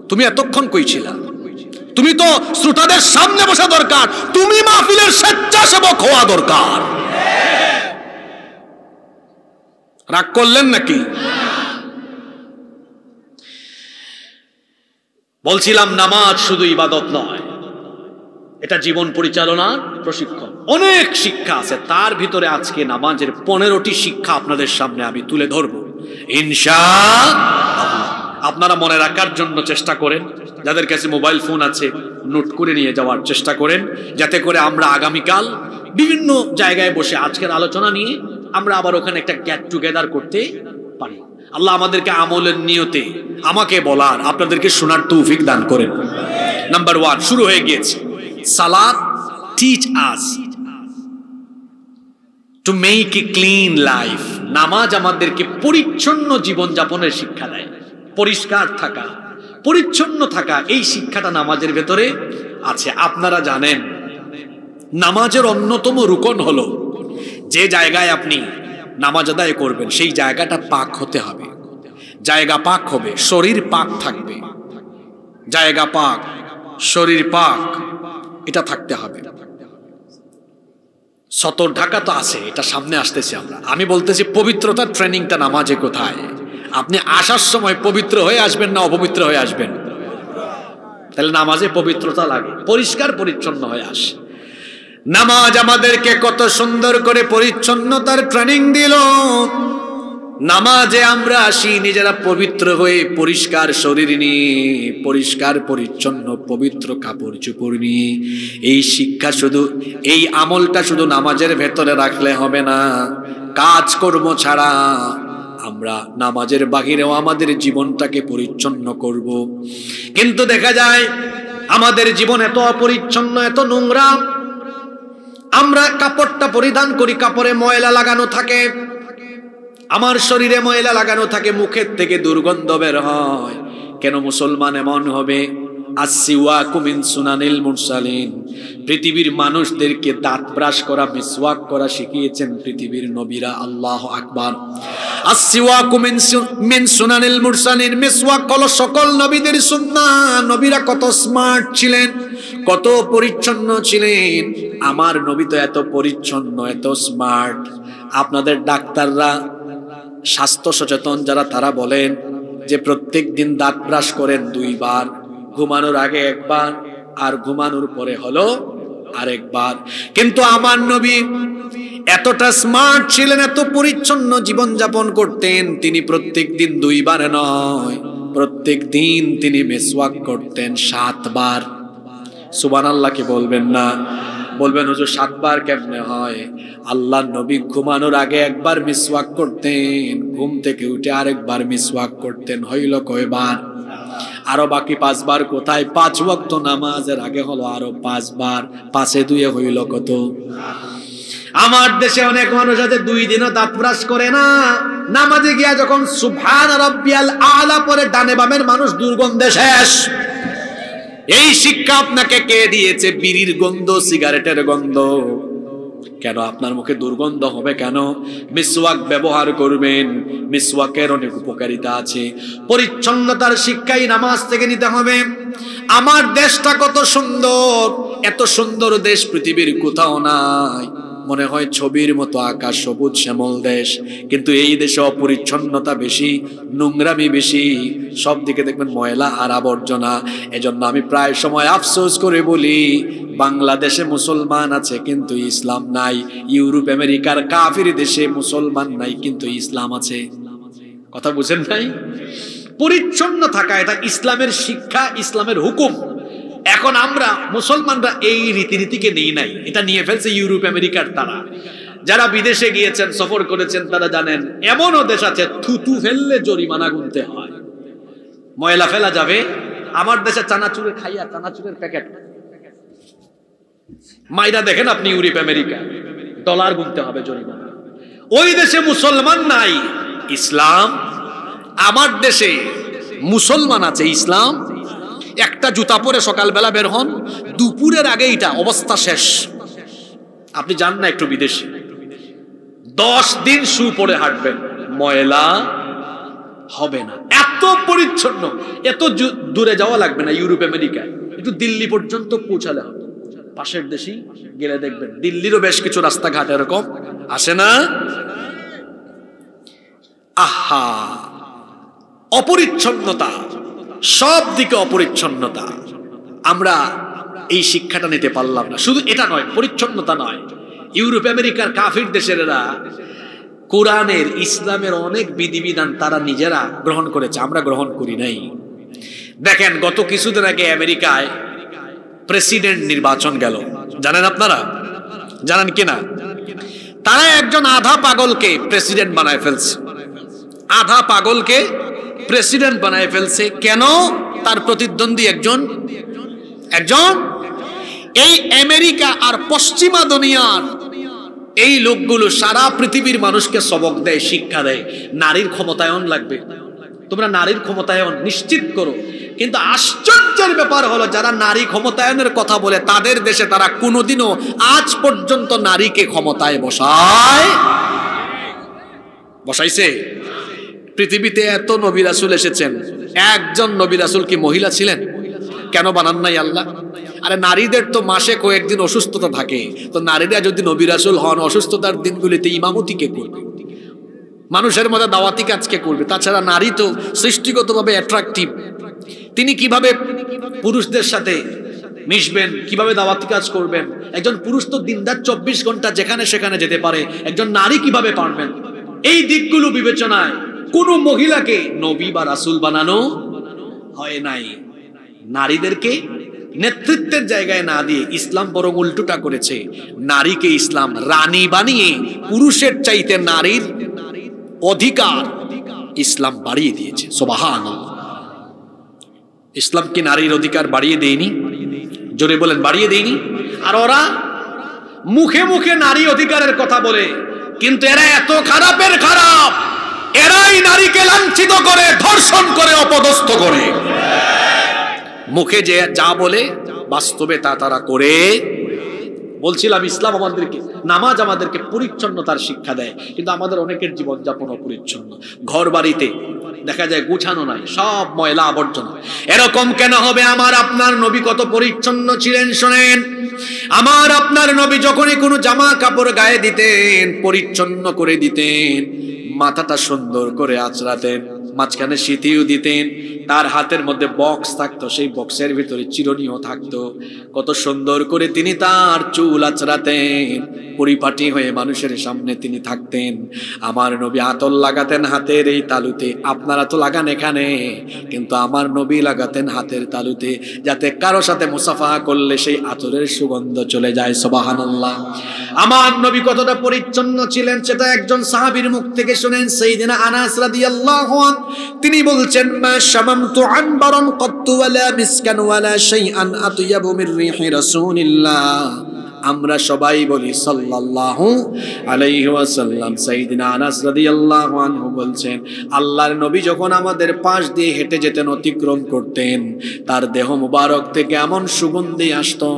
তুমি এতক্ষণ কই ছিলা? তুমি তো শ্রোতাদের সামনে বসা দরকার, তুমি মাহফিলের স্বেচ্ছাসেবক হওয়া দরকার। রাগ করলেন নাকি? বলছিলাম নামাজ শুধু ইবাদত নয়, এটা জীবন পরিচালনার প্রশিক্ষণ। অনেক শিক্ষা আছে, তার ভিতরে আজকে নামাজের 15টি শিক্ষা আপনাদের সামনে আমি তুলে ধরবো ইনশাআল্লাহ। আপনারা মনে রাখার জন্য চেষ্টা করেন, যাদের কাছে মোবাইল ফোন আছে নোট করে নিয়ে যাওয়ার চেষ্টা করেন, যাতে করে আমরা আগামীকাল বিভিন্ন জায়গায় বসে আজকের আলোচনা নিয়ে আমরা আবার ওখানে একটা গেট টুগেদার করতে পারি। আল্লাহ আমাদেরকে আমলের নিয়তে আমাকে বলার, আপনাদেরকে শোনার তৌফিক দান করেন। নাম্বার 1 শুরু হয়ে গিয়েছে। সালাত teach us to make a clean life. নামাজ আমাদেরকে পরিচ্ছন্ন জীবন যাপনের শিক্ষা দেয়। পরিষ্কার থাকা, পরিচ্ছন্ন থাকা, এই শিক্ষাটা নামাজের ভেতরে আছে। আপনারা জানেন নামাজের অন্যতম রুকন হলো, যে জায়গায় আপনি নামাজ আদায় করবেন সেই জায়গাটা পাক হতে হবে। জায়গা পাক হবে, শরীর পাক থাকবে। জায়গা পাক, শরীর পাক, এটা থাকতে হবে। সতর ঢাকা তো আছে, এটা সামনে আসতেছে আমরা। আমি বলতেছি পবিত্রতার ট্রেনিংটা নামাজে কোথায়? আপনি আসার সময় পবিত্র হয়ে আসবেন না অপবিত্র হয়ে আসবেন? তাহলে নামাজে পবিত্রতা লাগে, পরিষ্কার পরিচ্ছন্ন হয়ে আসে। নামাজ আমাদেরকে কত সুন্দর করে পরিচ্ছন্নতার ট্রেনিং দিল। নামাজে আমরা আসি নিজেরা পবিত্র হয়ে, পরিষ্কার শরীর নিয়ে, পরিষ্কার পরিচ্ছন্ন পবিত্র কাপড় চোপড় নিয়ে। এই শিক্ষা শুধু, এই আমলটা শুধু নামাজের ভেতরে রাখলে হবে না। কাজকর্ম ছাড়া আমরা নামাজের বাহিরেও আমাদের জীবনটাকে পরিচ্ছন্ন করব। কিন্তু দেখা যায় আমাদের জীবন এত অপরিচ্ছন্ন, এত নোংরা। আমরা কাপড়টা পরিধান করি, কাপড়ে ময়লা লাগানো থাকে, আমার শরীরে ময়লা লাগানো থাকে, মুখের থেকে দুর্গন্ধ বের হয়। কেন মুসলমান এমন হবে? আসসিওয়াকু মিন সুনানিল মুরসালিন। পৃথিবীর মানুষদেরকে দাঁত ব্রাশ করা, মিসওয়াক করা শিখিয়েছেন পৃথিবীর নবীরা। আল্লাহু আকবার। আসসিওয়াকু মিন সুনানিল মুরসালিন। মিসওয়াক হলো সকল নবীদের সুন্নাহ। নবীরা কত স্মার্ট ছিলেন, কত পরিচ্ছন্ন ছিলেন। আমার নবী তো এত পরিচ্ছন্ন, এত স্মার্ট। আপনাদের ডাক্তাররা, স্বাস্থ্য সচেতন যারা, তারা বলেন যে প্রত্যেক দিন দাঁত ব্রাশ করেন 2 বার, ঘুমানোর আগে 1 বার, আর ঘুমানোর পরে হলো আরেকবার। কিন্তু আমার নবী এতটা স্মার্ট ছিলেন, এত পরিচ্ছন্ন জীবন যাপন করতেন, তিনি প্রত্যেক দিন 2 বার নয়, প্রত্যেক দিন তিনি মিসওয়াক করতেন 7 বার। সুবহানাল্লাহ কি বলবেন না? বলবেন হুজুর 7 বার কেমনে হয়? আল্লাহর নবী ঘুমানোর আগে 1 বার মিসওয়াক করতেন, ঘুম থেকে উঠে আরেকবার মিসওয়াক করতেন। হইল কয়বার? আরো বাকি 5 বার কোথায়? 5 ওয়াক্ত নামাজের আগে হলো আরো 5 বার। 5 এ 2 হইল কত? আমার দেশে অনেক মানুষ আছে 2 দিনও দাঁত ব্রাশ করে না। নামাজে গিয়া যখন সুবহান রাব্বিয়াল আলা পরে ডানে বামের মানুষ দুর্গন্ধে শেষ। এই শিক্ষা আপনাকে কে দিয়েছে? বিড়ির গন্ধ, সিগারেটের গন্ধ। কেন আপনার মুখে দুর্গন্ধ হবে কেন? মিসওয়াক ব্যবহার করবেন, মিসওয়াকের অনেক উপকারিতা আছে। পরিচ্ছন্নতার শিক্ষাই নামাজ থেকে নিতে হবে। আমার দেশটা কত সুন্দর, এত সুন্দর দেশ পৃথিবীর কোথাও নাই। মনে হয় ছবির মতো আকাশ, সবুজ শ্যামল দেশ, কিন্তু এই দেশে অপরিচ্ছন্নতা বেশি, নোংরামি বেশি, সব দিকে দেখবেন ময়লা আর আবর্জনা। এজন্য আমি প্রায় সময় আফসোস করে বলি, বাংলাদেশে মুসলমান আছে কিন্তু ইসলাম নাই, ইউরোপ আমেরিকার কাফির দেশে মুসলমান নাই কিন্তু ইসলাম আছে। কথা বুঝেন নাই? পরিচ্ছন্ন থাকা এটা ইসলামের শিক্ষা, ইসলামের হুকুম। এখন আমরা মুসলমানরা এই রীতিনীতিকে নেই নাই, এটা নিয়ে ফেলছে ইউরোপ আমেরিকার তারা। যারা বিদেশে গিয়েছেন, সফর করেছেন, তারা জানেন এমনও দেশ আছে থুতু ফেললে জরিমানা গুনতে হয়, ময়লা ফেলা যাবে। আমার দেশে চানাচুরে খাইয়া চানাচুরের প্যাকেট মাইরা দেখেন আপনি ইউরোপ আমেরিকা, ডলার গুনতে হবে জরিমানা। ওই দেশে মুসলমান নাই, ইসলাম। আমার দেশে মুসলমান আছে, ইসলাম। একটা জুতা পরে সকালবেলা বের হন, দুপুরের আগে এটা অবস্থা শেষ। আপনি যান না একটু বিদেশে, 10 দিন শু পরে হাঁটবেন, ময়লা হবে না, এত পরিচ্ছন্ন। এত দূরে যাওয়া লাগবে না ইউরোপ আমেরিকায়, একটু দিল্লি পর্যন্ত পৌঁছালে হবে। পাশের দেশেই গেলে দেখবেন দিল্লিরও বেশ কিছু রাস্তাঘাট এরকম আসে না? আহা, অপরিচ্ছন্নতা, সব দিকে অপরিচ্ছন্নতা। আমরা এই শিক্ষাটা নিতে পারলাম না। শুধু এটা নয়, পরিচ্ছন্নতা নয়, ইউরোপ আমেরিকার কাফির দেশেরা কোরআনের, ইসলামের অনেক বিধিবিধান তারা নিজেরা গ্রহণ করেছে, আমরা গ্রহণ করি নাই। দেখেন গত কিছুদিন আগে আমেরিকায় প্রেসিডেন্ট নির্বাচন গেল, জানেন আপনারা? জানেন কিনা? তারা একজন আধা পাগলকে প্রেসিডেন্ট বানায় ফেলছে, আধা পাগলকে প্রেসিডেন্ট বানায় ফেলছে। কেন? তার প্রতিদ্বন্দ্বী একজন এই আমেরিকা আর পশ্চিমা দুনিয়ার এই লোকগুলো সারা পৃথিবীর মানুষকে সবক দেয়, শিক্ষা দেয়, নারীর ক্ষমতায়ন লাগবে, তোমরা নারীর ক্ষমতায়ন নিশ্চিত করো। কিন্তু আশ্চর্যের ব্যাপার হলো, যারা নারী ক্ষমতায়নের কথা বলে তাদের দেশে তারা কোনোদিনও আজ পর্যন্ত নারীকে ক্ষমতায় বসাইছে? পৃথিবীতে এত নবী রাসূল এসেছেন, একজন নবী রাসূল কি মহিলা ছিলেন? কেন বানান নাই আল্লাহ? আরে নারীদের তো মাসে কয়েকদিন অসুস্থতা থাকে, তো নারীরা যদি নবী রাসূল হন, অসুস্থতার দিনগুলিতে ইমামতি কে করবে? মানুষের মধ্যে দাওয়াতি কাজ কে করবে? তাছাড়া নারী তো সৃষ্টিগতভাবে অ্যাট্রাকটিভ, তিনি কিভাবে পুরুষদের সাথে মিশবেন, কিভাবে দাওয়াতি কাজ করবেন? একজন পুরুষ তো দিনরাত 24 ঘন্টা যেখানে সেখানে যেতে পারে, একজন নারী কিভাবে পারবেন? এই দিকগুলো বিবেচনায় কোন মহিলাকে নবী বা রাসূল বানানো হয় নাই। নারীদেরকে নেতৃত্বের জায়গায় না দিয়ে ইসলাম বরং উল্টোটা করেছে, নারীকে ইসলাম রানী বানিয়ে পুরুষের চাইতে নারীর অধিকার ইসলাম বাড়িয়ে দিয়েছে। সুবহানাল্লাহ। ইসলাম কি নারীর অধিকার বাড়িয়ে দেয়নি? জোরে বলেন, বাড়িয়ে দেয়নি? আর ওরা মুখে মুখে নারী অধিকারের কথা বলে, কিন্তু এরা এত খারাপের খারাপ, এরাই নারীকে লাঞ্ছিত করে, ধর্ষণ করে, অপদস্থ করে। মুখে যে যা বলে বাস্তবে তা তারা করে। বলছিলাম ইসলাম আমাদেরকে, নামাজ আমাদেরকে পরিচ্ছন্নতার শিক্ষা দেয়, কিন্তু আমাদের অনেকের জীবনযাপন অপরিচ্ছন্ন। ঘর বাড়িতে দেখা যায় গুছানো নাই, সব ময়লা আবর্জনা। এরকম কেন হবে? আমার আপনার নবী কত পরিচ্ছন্ন ছিলেন শোনেন। আমার আপনার নবী যখনই কোনো জামা কাপড় গায়ে দিতেন, পরিচ্ছন্ন করে দিতেন, মাথাটা সুন্দর করে আঁচড়াতেন, মাঝখানে সিঁথিও দিতেন, তার হাতের মধ্যে বক্স থাকতো, সেই বক্সের ভিতরে চিরুনিও থাকতো। কত সুন্দর করে তিনি তার চুল আঁচড়াতেন, পরিপাটি হয়ে মানুষের সামনে তিনি থাকতেন। আমার নবী আতর লাগাতেন হাতের এই তালুতে, আপনারা তো লাগান এখানে, কিন্তু আমার নবী লাগাতেন হাতের তালুতে, যাতে কারো সাথে মুসাফাহা করলে সেই আতরের সুগন্ধ চলে যায়। সুবহানাল্লাহ। আমার নবী কতটা পরিচ্ছন্ন ছিলেন সেটা একজন সাহাবীর মুখ থেকে শুনেন, সাইয়েদনা আনাস রাদিয়াল্লাহু আনহু। তিনি বলছেন, মা শামামতু আনবারান কাত্তু ওয়ালা মিসকান ওয়ালা শাইআন আতয়াবু মির রিহি রাসূলিল্লাহ। আমরা সবাই বলি সাল্লাল্লাহু আলাইহি ওয়াসাল্লাম। সাইয়েদিনা আনাস রাদিয়াল্লাহু আনহু বলছেন, আল্লাহর নবী যখন আমাদের পাশ দিয়ে হেঁটে যেতেন, অতিক্রম করতেন, তার দেহ মুবারক থেকে এমন সুগন্ধি আসতো,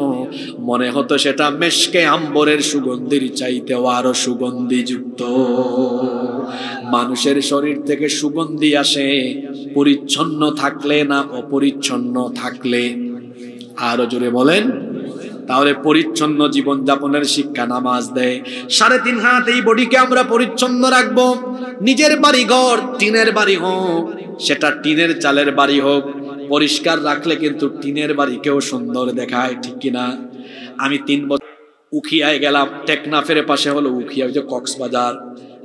মনে হতো সেটা মেশকে আম্বরের সুগন্ধির চাইতেও আরো সুগন্ধিযুক্ত। মানুষের শরীর থেকে সুগন্ধি আসে পরিচ্ছন্ন থাকলে না অপরিচ্ছন্ন থাকলে? আরো জোরে বলেন। তাহলে পরিচ্ছন্ন জীবন যাপনের শিক্ষা নামাজ দেয়। 3.5 হাত এই বডিকে আমরা পরিচ্ছন্ন রাখবো। নিজের বাড়ি ঘর টিনের বাড়ি হোক, সেটা টিনের চালের বাড়ি হোক, পরিষ্কার রাখলে কিন্তু টিনের বাড়িকেও সুন্দর দেখায়, ঠিক কিনা? আমি 3 বছর উখিয়ায় গেলাম, টেকনাফের পাশে হলো উখিয়া, ওই যে কক্সবাজার।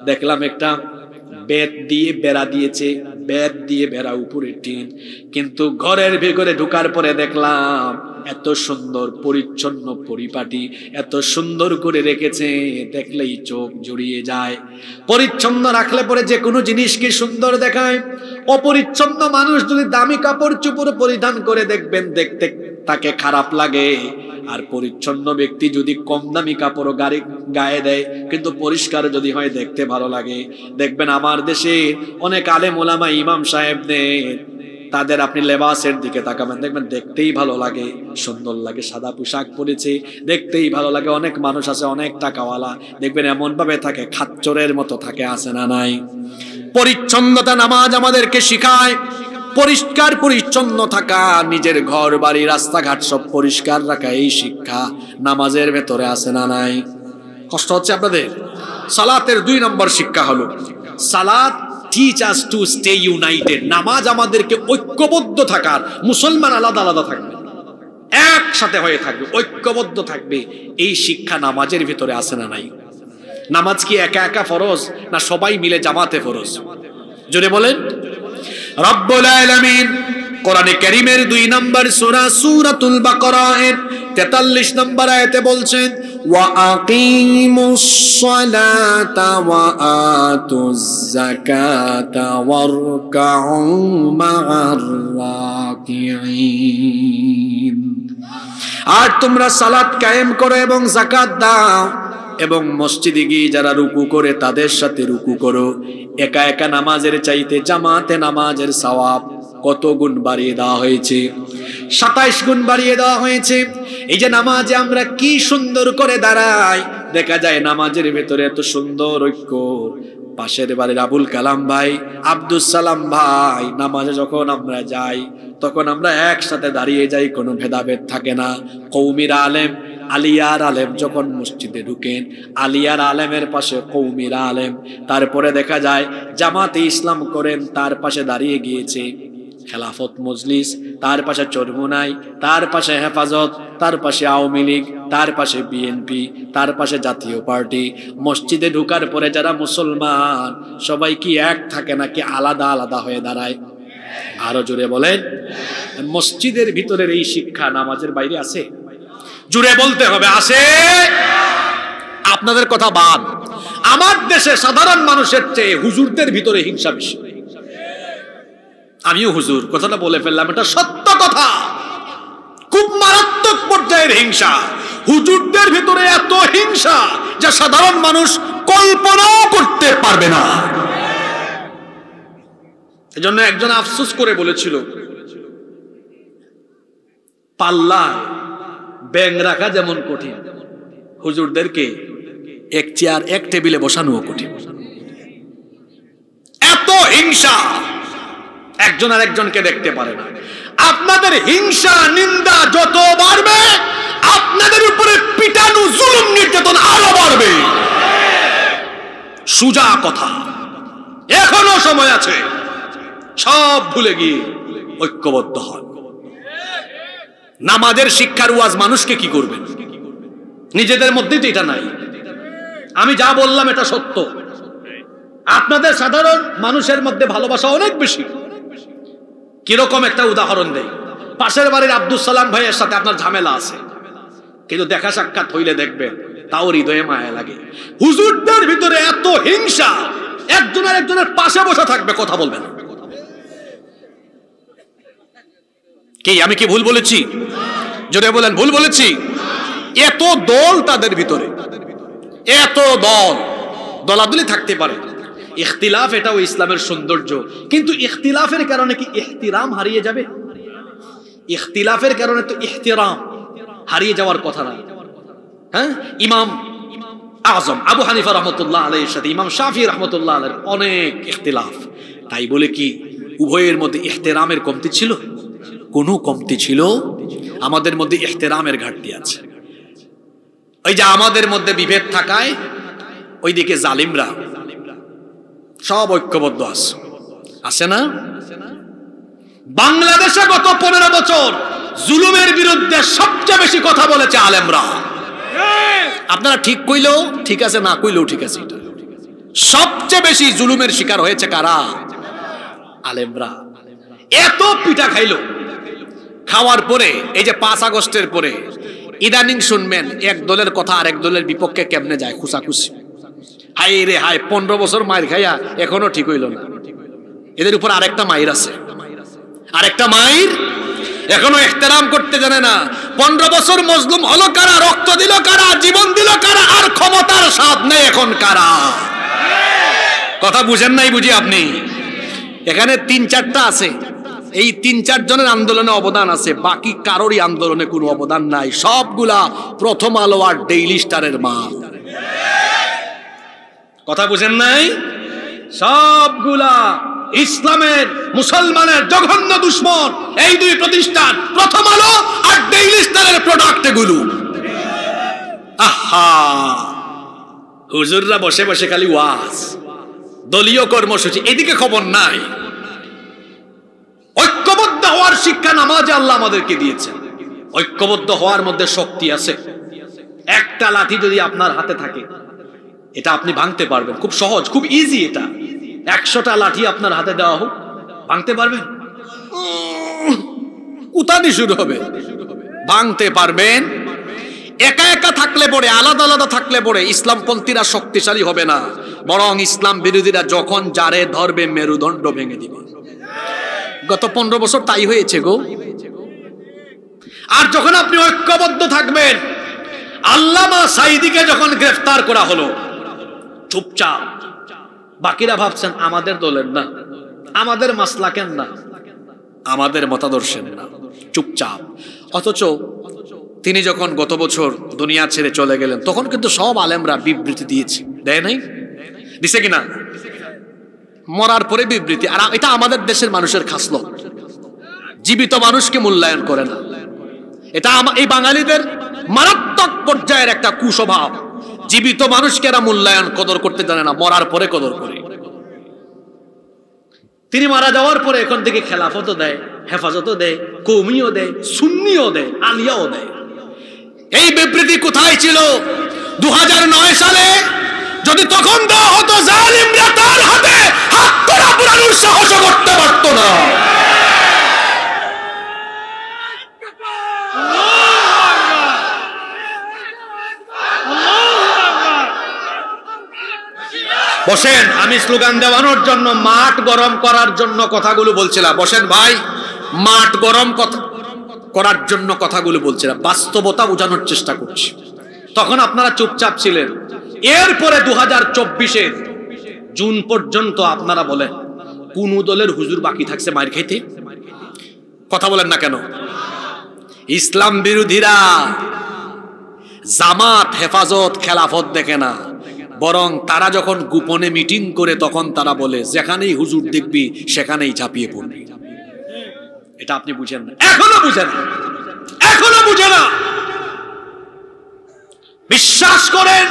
দেখলাম একটা বেত দিয়ে বেড়া দিয়েছে, বেত দিয়ে বেড়া, উপরে টিন, কিন্তু ঘরের ভেতরে ঢোকার পরে দেখলাম এত সুন্দর পরিচ্ছন্ন পরিপাটি, এত সুন্দর করে রেখেছে, দেখলেই চোখ জুড়িয়ে যায়। পরিচ্ছন্ন রাখলে পরে যে কোনো জিনিসকে সুন্দর দেখায়। অপরিচ্ছন্ন মানুষ যদি দামি কাপড় চোপড় পরিধান করে, দেখবেন দেখতে তাকে খারাপ লাগে। আর পরিচ্ছন্ন ব্যক্তি যদি কম দামি কাপড় গায়ে দেয়, কিন্তু পরিষ্কার যদি হয়, দেখতে ভালো লাগে। দেখবেন আমার দেশে অনেক আলেম ওলামা ইমাম সাহেবদের, তাদের আপনি লেবাসের দিকে তাকাবেন, দেখবেন দেখতেই ভালো লাগে, সুন্দর লাগে, সাদা পোশাক পরেছে, দেখতেই ভালো লাগে। অনেক মানুষ আছে অনেক টাকাওয়ালা, দেখবেন এমন ভাবে থাকে খাচ্চরের মতো থাকে, আছে না নাই? পরিচ্ছন্নতা নামাজ আমাদেরকে শিখায়। পরিষ্কার পরিচ্ছন্ন থাকা, নিজের ঘর বাড়ি রাস্তাঘাট সব পরিষ্কার রাখা, এই শিক্ষা নামাজের ভেতরে আছে না নাই? কষ্ট হচ্ছে আপনাদের? সালাতের 2 নম্বর শিক্ষা হলো সালাত teach us to stay united। নামাজ আমাদেরকে ঐক্যবদ্ধ থাকার, মুসলমান আলাদা আলাদা থাকবে, একসাথে হয়ে থাকবে, ঐক্যবদ্ধ থাকবে, এই শিক্ষা নামাজের ভিতরে আছে না নাই? নামাজ কি একা একা ফরজ, না সবাই মিলে জামাতে ফরজ? জোরে বলেন। রব্বুল আলামিন কোরআনে কারীমের 2 নম্বর সূরা সূরাতুল বাকারা এর 43 নম্বর আয়াতে বলছেন, ওয়া আকিমুস সালাতা ওয়া আতুজ যাকাতা ওয়ারকাউ মা'আর রাকিঈন। আর তোমরা সালাত কায়েম করো এবং যাকাত দাও, এবং মসজিদে গিয়ে যারা রুকু করে তাদের সাথে রুকু করো। একা একা নামাজের চাইতে জামাতে নামাজের সওয়াব কত গুণ বাড়িয়ে দেওয়া হয়েছে? 27 গুণ বাড়িয়ে দেওয়া হয়েছে। এই যে নামাজে আমরা কি সুন্দর করে দাঁড়াই, দেখা যায় নামাজের ভেতরে এত সুন্দর ঐক্য। পাশের বাড়ির আবুল কালাম ভাই, আব্দুল সালাম ভাই, নামাজে যখন আমরা যাই তখন আমরা একসাথে দাঁড়িয়ে যাই, কোনো ভেদাভেদ থাকে না। কওমির আলেম, আলিয়ার আলেম যখন মসজিদে ঢুকেন, আলিয়ার আলেমের পাশে কওমির আলেম। তারপরে দেখা যায় জামাতে ইসলাম করেন, তার পাশে দাঁড়িয়ে গিয়েছে খেলাফত মজলিস, তার পাশে চরমুনাই, তার পাশে হেফাজত, তার পাশে আওয়ামী লীগ, তার পাশে বিএনপি, তার পাশে জাতীয় পার্টি। মসজিদে ঢুকার পরে যারা মুসলমান সবাই কি এক থাকে নাকি আলাদা আলাদা হয়ে দাঁড়ায়? আরো জোরে বলেন। মসজিদের ভিতরের এই শিক্ষা নামাজের বাইরে আছে? জুড়ে বলতে হবে, আছে। আপনাদের কথা বাদ, আমার দেশে সাধারণ মানুষের চেয়ে হুজুরদের ভিতরে হিংসা বেশি। আমিও হুজুর, কথাটা বলে ফেললাম, এটা সত্য কথা। খুব মারাত্মক পর্যায়ের হিংসা। হুজুরদের ভিতরে এত হিংসা যা সাধারণ মানুষ কল্পনাও করতে পারবে না। এজন্য একজন আফসোস করে বলেছিল, পাল্লায় ব্যাঙ রাখা যেমন কঠিন, হুজুরদেরকে এক চেয়ার এক টেবিলে বসানো কঠিন। এত হিংসা, একজন আর একজনকে দেখতে পারে না। আপনাদের হিংসা নিন্দা যত বাড়বে, আপনাদের উপরে পিটানো জুলুম নির্যাতন আরো বাড়বে। সুজা কথা, এখনো সময় আছে, সব ভুলে গিয়ে ঐক্যবদ্ধ হন। নামাজের শিক্ষার ওয়াজ মানুষকে কি করবেন? নিজেদের মধ্যেই তো এটা নাই। আমি যা বললাম এটা সত্য। আপনাদের সাধারণ মানুষের মধ্যে ভালোবাসা অনেক বেশি। কিরকম একটা উদাহরণ দেই, পাশের বাড়ির আব্দুল সালাম ভাইয়ের সাথে আপনার ঝামেলা আছে, কিন্তু দেখা সাক্ষাৎ হইলে দেখবেন তাও হৃদয়ে মায়া লাগে। হুজুরদের ভিতরে এত হিংসা, একজন আর একজনের পাশে বসে থাকবে, কথা বলবেন। কি আমি কি ভুল বলেছি? জোরে বলেন, ভুল বলেছি? এত দল তাদের ভিতরে, এত দল, দলাদলি থাকতে পারে। ইখতিলাফ এটাও ইসলামের সৌন্দর্য, কিন্তু ইখতিলাফের কারণে কি ইহতিরাম হারিয়ে যাবে? ইখতিলাফের কারণে তো ইহতিরাম হারিয়ে যাওয়ার কথা না। হ্যাঁ, ইমাম আজম আবু হানিফা রহমতুল্লাহ আলাইহির সাথে ইমাম শাফি রহমতুল্লাহ আলাইহির অনেক ইখতিলাফ, তাই বলে কি উভয়ের মধ্যে ইহতিরামের কমতি ছিল? কোনো কমতি ছিল? আমাদের মধ্যে ইহতিরামের ঘাটতি আছে। ওই যে আমাদের মধ্যে বিভেদ থাকায় ওইদিকে জালিমরা সব ঐক্যবদ্ধ আছে, আছে না? বাংলাদেশে গত 15 বছর জুলুমের বিরুদ্ধে সবচেয়ে বেশি কথা বলেছে আলেমরা। আপনারা ঠিক কইলেও ঠিক আছে, না কইলেও ঠিক আছে, এটা সবচেয়ে বেশি জুলুমের শিকার হয়েছে কারা? আলেমরা। এত পিঠা খাইলো, খাওয়ার পরে এই যে 5 আগস্টের পরে ইদানিং শুনবেন এক দলের কথা আরেক দলের বিপক্ষে কেমনে যায়, খুসাখুসি। হাই রে হাই, 15 বছর মাইর খাইয়া এখনো ঠিক হইল না। এদের উপর আরেকটা মাইর আছে, আরেকটা মাইর, এখনো ইহতিরাম করতে জানে না। 15 বছর মজলুম হলো কারা, রক্ত দিল কারা, জীবন দিল কারা, আর ক্ষমতার স্বাদ নেই এখন কারা? কথা বুঝেন নাই বুঝি আপনি? এখানে 3-4টা আছে, এই 3-4 জনের আন্দোলনে অবদান আছে, বাকি কারোরই আন্দোলনে কোনো অবদান নাই। সবগুলা প্রথম আলো আর ডেইলি স্টারের মাল। কথা বুঝেন নাই? সবগুলা ইসলামের, মুসলমানের জঘন্য দুশ্মন এই 2 প্রতিষ্ঠান, প্রথম আলো আর ডেইলি স্টারের প্রোডাক্ট এগুলো। আহা, হুজুররা বসে বসে খালি ওয়াজ, দলীয় কর্মসূচি, এদিকে খবর নাই। ঐক্যবদ্ধ হওয়ার শিক্ষা নামাজে আল্লাহ আমাদেরকে দিয়েছেন। ঐক্যবদ্ধ হওয়ার মধ্যে শক্তি আছে। একটা লাঠি যদি আপনার হাতে থাকে, এটা আপনি ভাঙতে পারবেন, খুব সহজ, খুব ইজি। এটা 100টা লাঠি আপনার হাতে দেওয়া হোক, ভাঙতে পারবেন? উতানি শুরু হবে, ভাঙতে পারবেন। একা একা থাকলে পরে, আলাদা আলাদা থাকলে পরে ইসলামপন্থীরা শক্তিশালী হবে না, বরং ইসলাম বিরোধীরা যখন যারে ধরবে মেরুদণ্ড ভেঙে দিবে। গত 15 বছর তাই হয়েছে গো। আর যখন আপনি ঐক্যবদ্ধ থাকবেন, আল্লামা সাঈদীকে যখন গ্রেফতার করা হলো, চুপচাপ, বাকিরা ভাবছেন আমাদের দলের না, আমাদের মাসলাকের না, আমাদের মতাদর্শের না, চুপচাপ। অথচ তিনি যখন গত বছর দুনিয়া ছেড়ে চলে গেলেন, তখন কিন্তু সব আলেমরা বিবৃতি দিয়েছে, দেয় নাই? দিছে কিনা? মরার পরে বিবৃতি। আর এটা আমাদের দেশের মানুষের খাসলত, জীবিত মানুষকে মূল্যায়ন করে না। এটা এই বাঙালিদের মারাত্মক পর্যায়ের একটা কুস্বভাব। জীবিত মানুষকে এরা মূল্যায়ন, কদর করতে জানে না, মরার পরে কদর করে। তিনি মারা যাওয়ার পরে এখন থেকে খেলাফতও দেয়, হেফাজতও দেয়, কৌমিও দেয়, সুন্নিও দেয়, আলিয়াও দেয়। এই বিবৃতি কোথায় ছিল 2009 সালে? যদি তখন দেওয়া হতো, জালিমরা তার হাতে হাত করা পুরানোর সাহস করতে পারত না। বসেন, আমি স্লোগান দেওয়ানোর জন্য, মাঠ গরম করার জন্য কথাগুলো বলছিলাম। বসেন ভাই, মাঠ গরম করার জন্য কথাগুলো বলছিলাম, বাস্তবতা বোঝানোর চেষ্টা করছি। তখন আপনারা চুপচাপ ছিলেন। এরপরে 2024-এর জুন পর্যন্ত আপনারা বলেন কোন দলের হুজুর বাকি থাকছে মার খাইতে? কথা বলেন না কেন? ইসলাম বিরোধীরা জামাত, হেফাজত, খেলাফত দেখে না, বরং তারা যখন গোপনে মিটিং করে তখন তারা বলে যেখানেই হুজুর দেখবি সেখানেই ঝাঁপিয়ে পড়বি। এটা আপনি বুঝেন না, এখনো বুঝেন না, এখনো বুঝে না। বিশ্বাস করেন,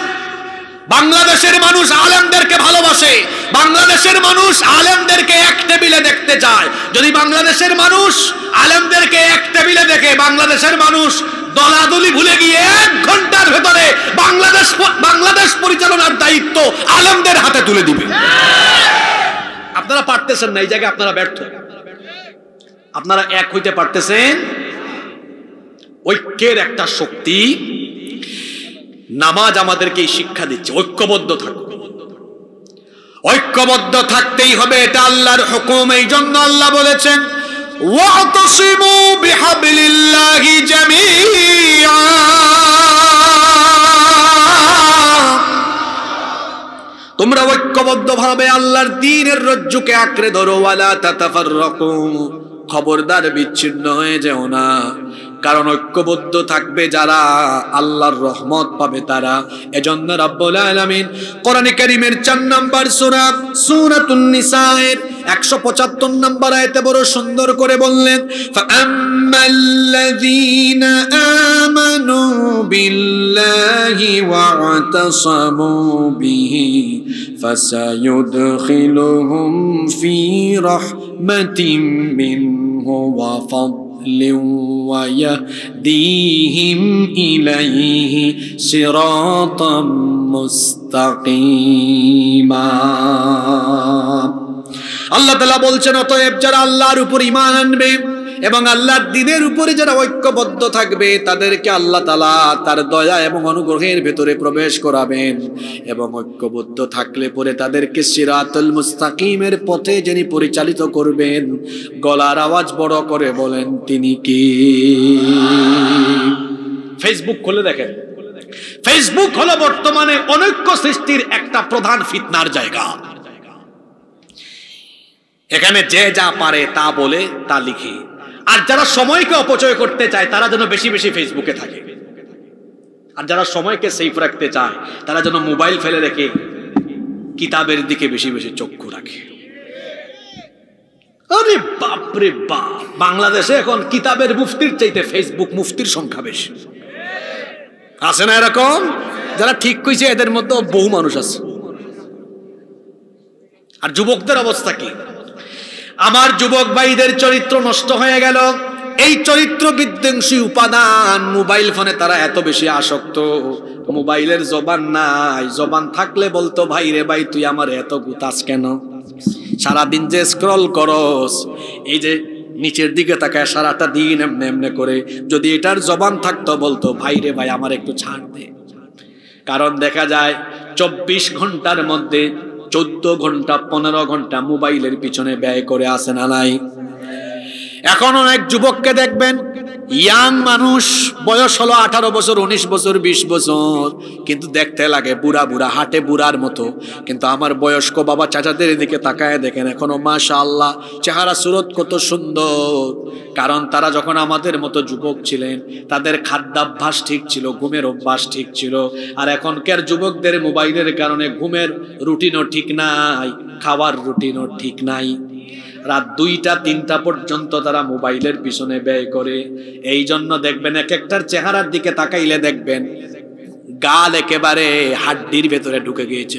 বাংলাদেশের মানুষ আলেমদেরকে ভালোবাসে, বাংলাদেশের মানুষ আলেমদেরকে এক টেবিলে দেখতে চায়। যদি বাংলাদেশের মানুষ আলেমদেরকে এক টেবিলে দেখে, বাংলাদেশের মানুষ দলাদলি ভুলে গিয়ে 1 ঘন্টার ভেতরে বাংলাদেশ পরিচালনার দায়িত্ব আলেমদের হাতে তুলে দিবে। আপনারা পারতেছেন না, এই জায়গায় আপনারা ব্যর্থ। আপনারা এক হইতে পারতেছেন। ঐক্যের একটা শক্তি, নামাজ আমাদেরকে শিক্ষা দিচ্ছে, ঐক্যবদ্ধ থাকো। ঐক্যবদ্ধ থাকতেই হবে, এটা আল্লাহর হুকুম। এই জন্য আল্লাহ বলেছেন ওয়াতাসিমু বিহাবলিল্লাহি জামিআ ঐক্যবদ্ধভাবে আল্লাহর দ্বীনের রজ্জুকে আঁকড়ে ধরো, ওয়ালা তাতাফাররাকু, খবরদার বিচ্ছিন্ন হয়ে যেও না। কারণ ঐক্যবদ্ধ থাকবে যারা আল্লাহর রহমত পাবে তারা। এজন্য রাব্বুল আলামিন কোরআনে কারীমের 4 নম্বর সূরা সূরাতুন নিসায়ের 175 নম্বর আয়াতে বড় সুন্দর করে বললেন, ফাআম্মাল্লাযীনা আমানু বিল্লাহি ওয়া'তাসামু বিহি ফাসায়ুদখিলুহুম ফি রাহমাতিম মিনহু ওয়া ফাদলিন ওয়া ইয়াহদিহিম ইলাইহি সিরাতাম মুস্তাকিমা। আল্লাহ তাআলা বলছেন, অতএব যারা আল্লাহর উপর ঈমান আনবে এবং আল্লাহর দ্বীনের উপরে যারা ঐক্যবদ্ধ থাকবে তাদেরকে আল্লাহ তাআলা তার দয়া এবং অনুগ্রহের ভেতরে প্রবেশ করাবেন। এবং ঐক্যবদ্ধ থাকলে পরে তাদেরকে সিরাতুল মুস্তাকিমের পথে যিনি পরিচালিত করবেন। গলার আওয়াজ বড় করে বলেন, তিনি কি? ফেসবুক খুলে দেখেন, ফেসবুক হলো বর্তমানে অনৈক্য সৃষ্টির একটা প্রধান ফিতনার জায়গা। এখানে যে যা পারে তা বলে তা লিখে, আর যারা সময়কে অপচয় করতে চায় তারা যেন বেশি বেশি ফেসবুকে থাকে, আর যারা সময়কে সেফ রাখতে চায় তারা যেন মোবাইল ফেলে রেখে কিতাবের দিকে বেশি বেশি চক্ষু রাখে। আরে বাপরে বাপ, বাংলাদেশে এখন কিতাবের মুফতির চাইতে ফেসবুক মুফতির সংখ্যা বেশি। আছে না এরকম? যারা ঠিক কইছে এদের মধ্যে বহু মানুষ আছে। আর যুবকদের অবস্থা কি? আমার যুবক ভাইদের চরিত্র নষ্ট হয়ে গেল। এই চরিত্র বিধ্বংসী উপাদান মোবাইল ফোনে তারা এত বেশি আসক্ত। মোবাইলের জবান নাই, জবান থাকলে বলতো, ভাই রে ভাই তুই আমার এত গুতাস কেন? সারাদিন যে স্ক্রল করস, এই যে নিচের দিকে তাকায় সারাটা দিন এমনি এমনি করে, যদি এটার জবান থাকতো বলতো, ভাই রে ভাই আমার একটু ছাড় দে। কারণ দেখা যায় 24 ঘন্টার মধ্যে 14 ঘন্টা 15 ঘন্টা মোবাইলের পিছনে ব্যয় করে আসে না নাই? এখন অনেক যুবককে দেখবেন, ইয়াং মানুষ, বয়স হলো 18 বছর, 19 বছর, 20 বছর, কিন্তু দেখতে লাগে বুড়া বুড়া, হাটে বুড়ার মতো। কিন্তু আমার বয়স্ক বাবা চাচাদের দিকে তাকায় দেখেন, এখনো মাশাআল্লাহ চেহারা সুরত কত সুন্দর। কারণ তারা যখন আমাদের মতো যুবক ছিলেন তাদের খাদ্যাভ্যাস ঠিক ছিল, ঘুমের অভ্যাস ঠিক ছিল। আর এখনকার যুবকদের মোবাইলের কারণে ঘুমের রুটিনও ঠিক নাই, খাওয়ার রুটিনও ঠিক নাই। রাত 2টা 3টা পর্যন্ত তারা মোবাইলের পিছনে ব্যয় করে। এই জন্য দেখবেন এক একটার চেহারার দিকে তাকাইলে দেখবেন গাল একেবারে হাড্ডির ভেতরে ঢুকে গিয়েছে,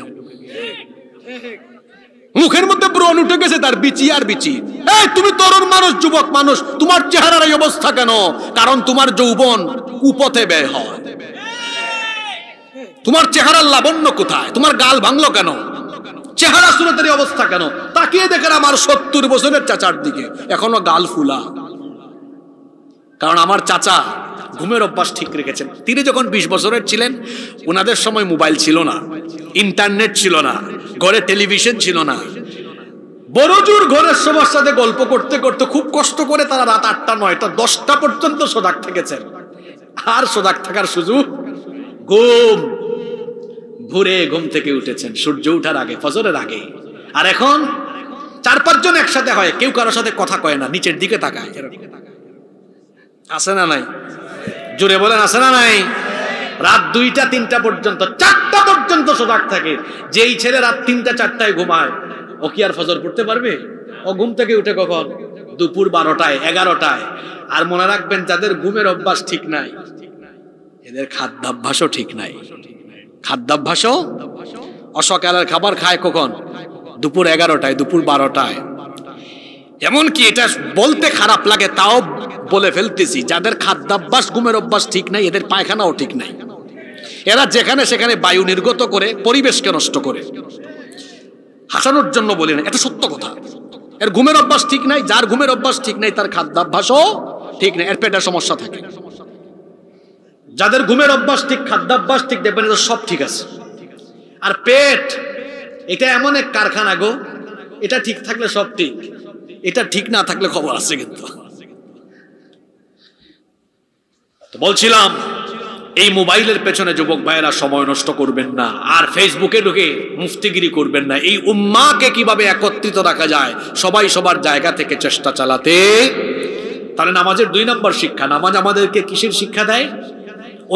মুখের মধ্যে ব্রণ উঠে গেছে, তার বিচি আর বিচি। এই তুমি তরুণ মানুষ, যুবক মানুষ, তোমার চেহারার এই অবস্থা কেন? কারণ তোমার যৌবন কুপথে ব্যয় হয়। তোমার চেহারার লাবণ্য কোথায়? তোমার গাল ভাঙলো কেন? চেহারা সুরতের অবস্থা কেন? তাকিয়ে দেখেন আমার 70 বছরের চাচার দিকে, এখনো গাল ফুলা। কারণ আমার চাচা ঘুমের অভ্যাস ঠিক রেখেছেন। তিনি যখন 20 বছরের ছিলেন, ওনাদের সময় মোবাইল ছিল না, ইন্টারনেট ছিল না, ঘরে টেলিভিশন ছিল না। বড়জোর ঘরের সবার সাথে গল্প করতে করতে খুব কষ্ট করে তারা রাত 8টা 9টা 10টা পর্যন্ত সজাগ থেকেছেন। আর সজাগ থাকার সুযোগ, ভোরে ঘুম থেকে উঠেছেন সূর্য ওঠার আগে, ফজরের আগে। আর এখন 4-5 জন একসাথে হয়, কেউ কারোর সাথে কথা কয় না, নিচের দিকে তাকায়। আছে না নাই? জোরে বলেন, আছে না নাই? রাত 2টা 3টা পর্যন্ত, 4টা পর্যন্ত সজাগ থাকে। যেই ছেলে রাত 3টা 4টায় ঘুমায়, ও কি আর ফজর পড়তে পারবে? ও ঘুম থেকে উঠে কখন? দুপুর 12টায় 11টায়। আর মনে রাখবেন, যাদের ঘুমের অভ্যাস ঠিক নাই এদের খাদ্যাভ্যাসও ঠিক নাই। খাদ্যাভ্যাসও, অসকালের খাবার খায় কখন? দুপুর 11টায়, দুপুর 12টায়। এমনকি এটা বলতে খারাপ লাগে, তাও বলে ফেলতেছি, যাদের খাদ্যাভ্যাস ঘুমের অভ্যাস ঠিক নাই এদের পায়খানাও ঠিক নাই। এরা যেখানে সেখানে বায়ু নির্গত করে পরিবেশকে নষ্ট করে। হাসানোর জন্য বলি না, এটা সত্য কথা। এর ঘুমের অভ্যাস ঠিক নাই। যার ঘুমের অভ্যাস ঠিক নাই তার খাদ্যাভ্যাসও ঠিক নাই, এর পেটের সমস্যা থাকে। যাদের ঘুমের অভ্যাস ঠিক, খাদ্যাভ্যাস ঠিক, দেখবেন এটা সব ঠিক আছে। আর পেট, এটা এমন এক কারখানা গো, এটা ঠিক থাকলে সব ঠিক, এটা ঠিক না থাকলে খবর আছে। কিন্তু তো বলছিলাম এই মোবাইলের পেছনে যুবক ভাইয়েরা সময় নষ্ট করবেন না, আর ফেসবুকে ঢুকে মুফতিগিরি করবেন না। এই উম্মাহকে কিভাবে একত্রিত রাখা যায়, সবাই সবার জায়গা থেকে চেষ্টা চালাতে। তাহলে নামাজের 2 নম্বর শিক্ষা, নামাজ আমাদেরকে কিসের শিক্ষা দেয়?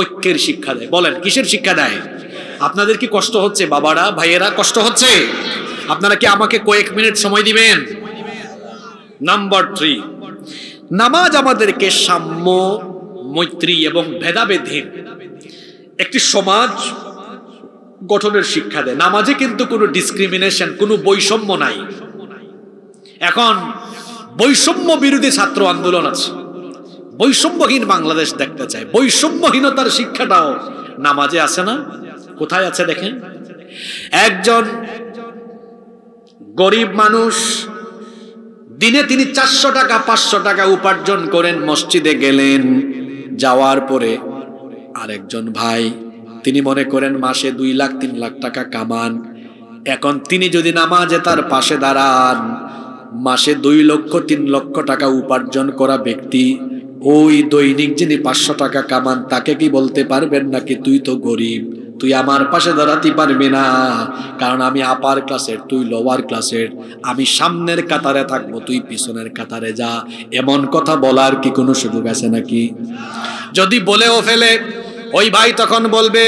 ঐক্যের শিক্ষা দেয়। বলেন কিসের শিক্ষা দেয়? আপনাদের কি কষ্ট হচ্ছে বাবারা, ভাইয়েরা, কষ্ট হচ্ছে? আপনারা কি আমাকে কয়েক মিনিট সময় দিবেন? নাম্বার 3, নামাজ আমাদেরকে সাম্য, মৈত্রী এবং ভেদাভেদহীন একটি সমাজ গঠনের শিক্ষা দেয়। নামাজে কিন্তু কোনো ডিসক্রিমিনেশন, কোনো বৈষম্য নাই। এখন বৈষম্য বিরোধী ছাত্র আন্দোলন আছে, বৈষম্যহীন বাংলাদেশ দেখতে চায়। বৈষম্যহীনতার শিক্ষাটাও নামাজে আছে না? কোথায় আছে দেখেন। একজন গরিব মানুষ দিনে তিনি 400 টাকা 500 টাকা উপার্জন করেন, মসজিদে গেলেন, যাওয়ার পরে আরেকজন ভাই তিনি মনে করেন মাসে 2 লাখ 3 লাখ টাকা কামান। এখন তিনি যদি নামাজে তার পাশে দাঁড়ান, মাসে 2 লক্ষ 3 লক্ষ টাকা উপার্জন করা ব্যক্তি, ওই দৈনিক যিনি 500 টাকা কামান, তাকে কি বলতে পারবেন নাকি তুই তো গরিব, তুই আমার পাশে দাঁড়াতে পারবি না, কারণ আমি আপার ক্লাসের, তুই লোয়ার ক্লাসের, আমি সামনের কাতারে থাকবো, তুই পিছনের কাতারে যা। এমন কথা বলার কি কোনো সুযোগ আছে নাকি? যদি বলেও ফেলে, ওই ভাই তখন বলবে,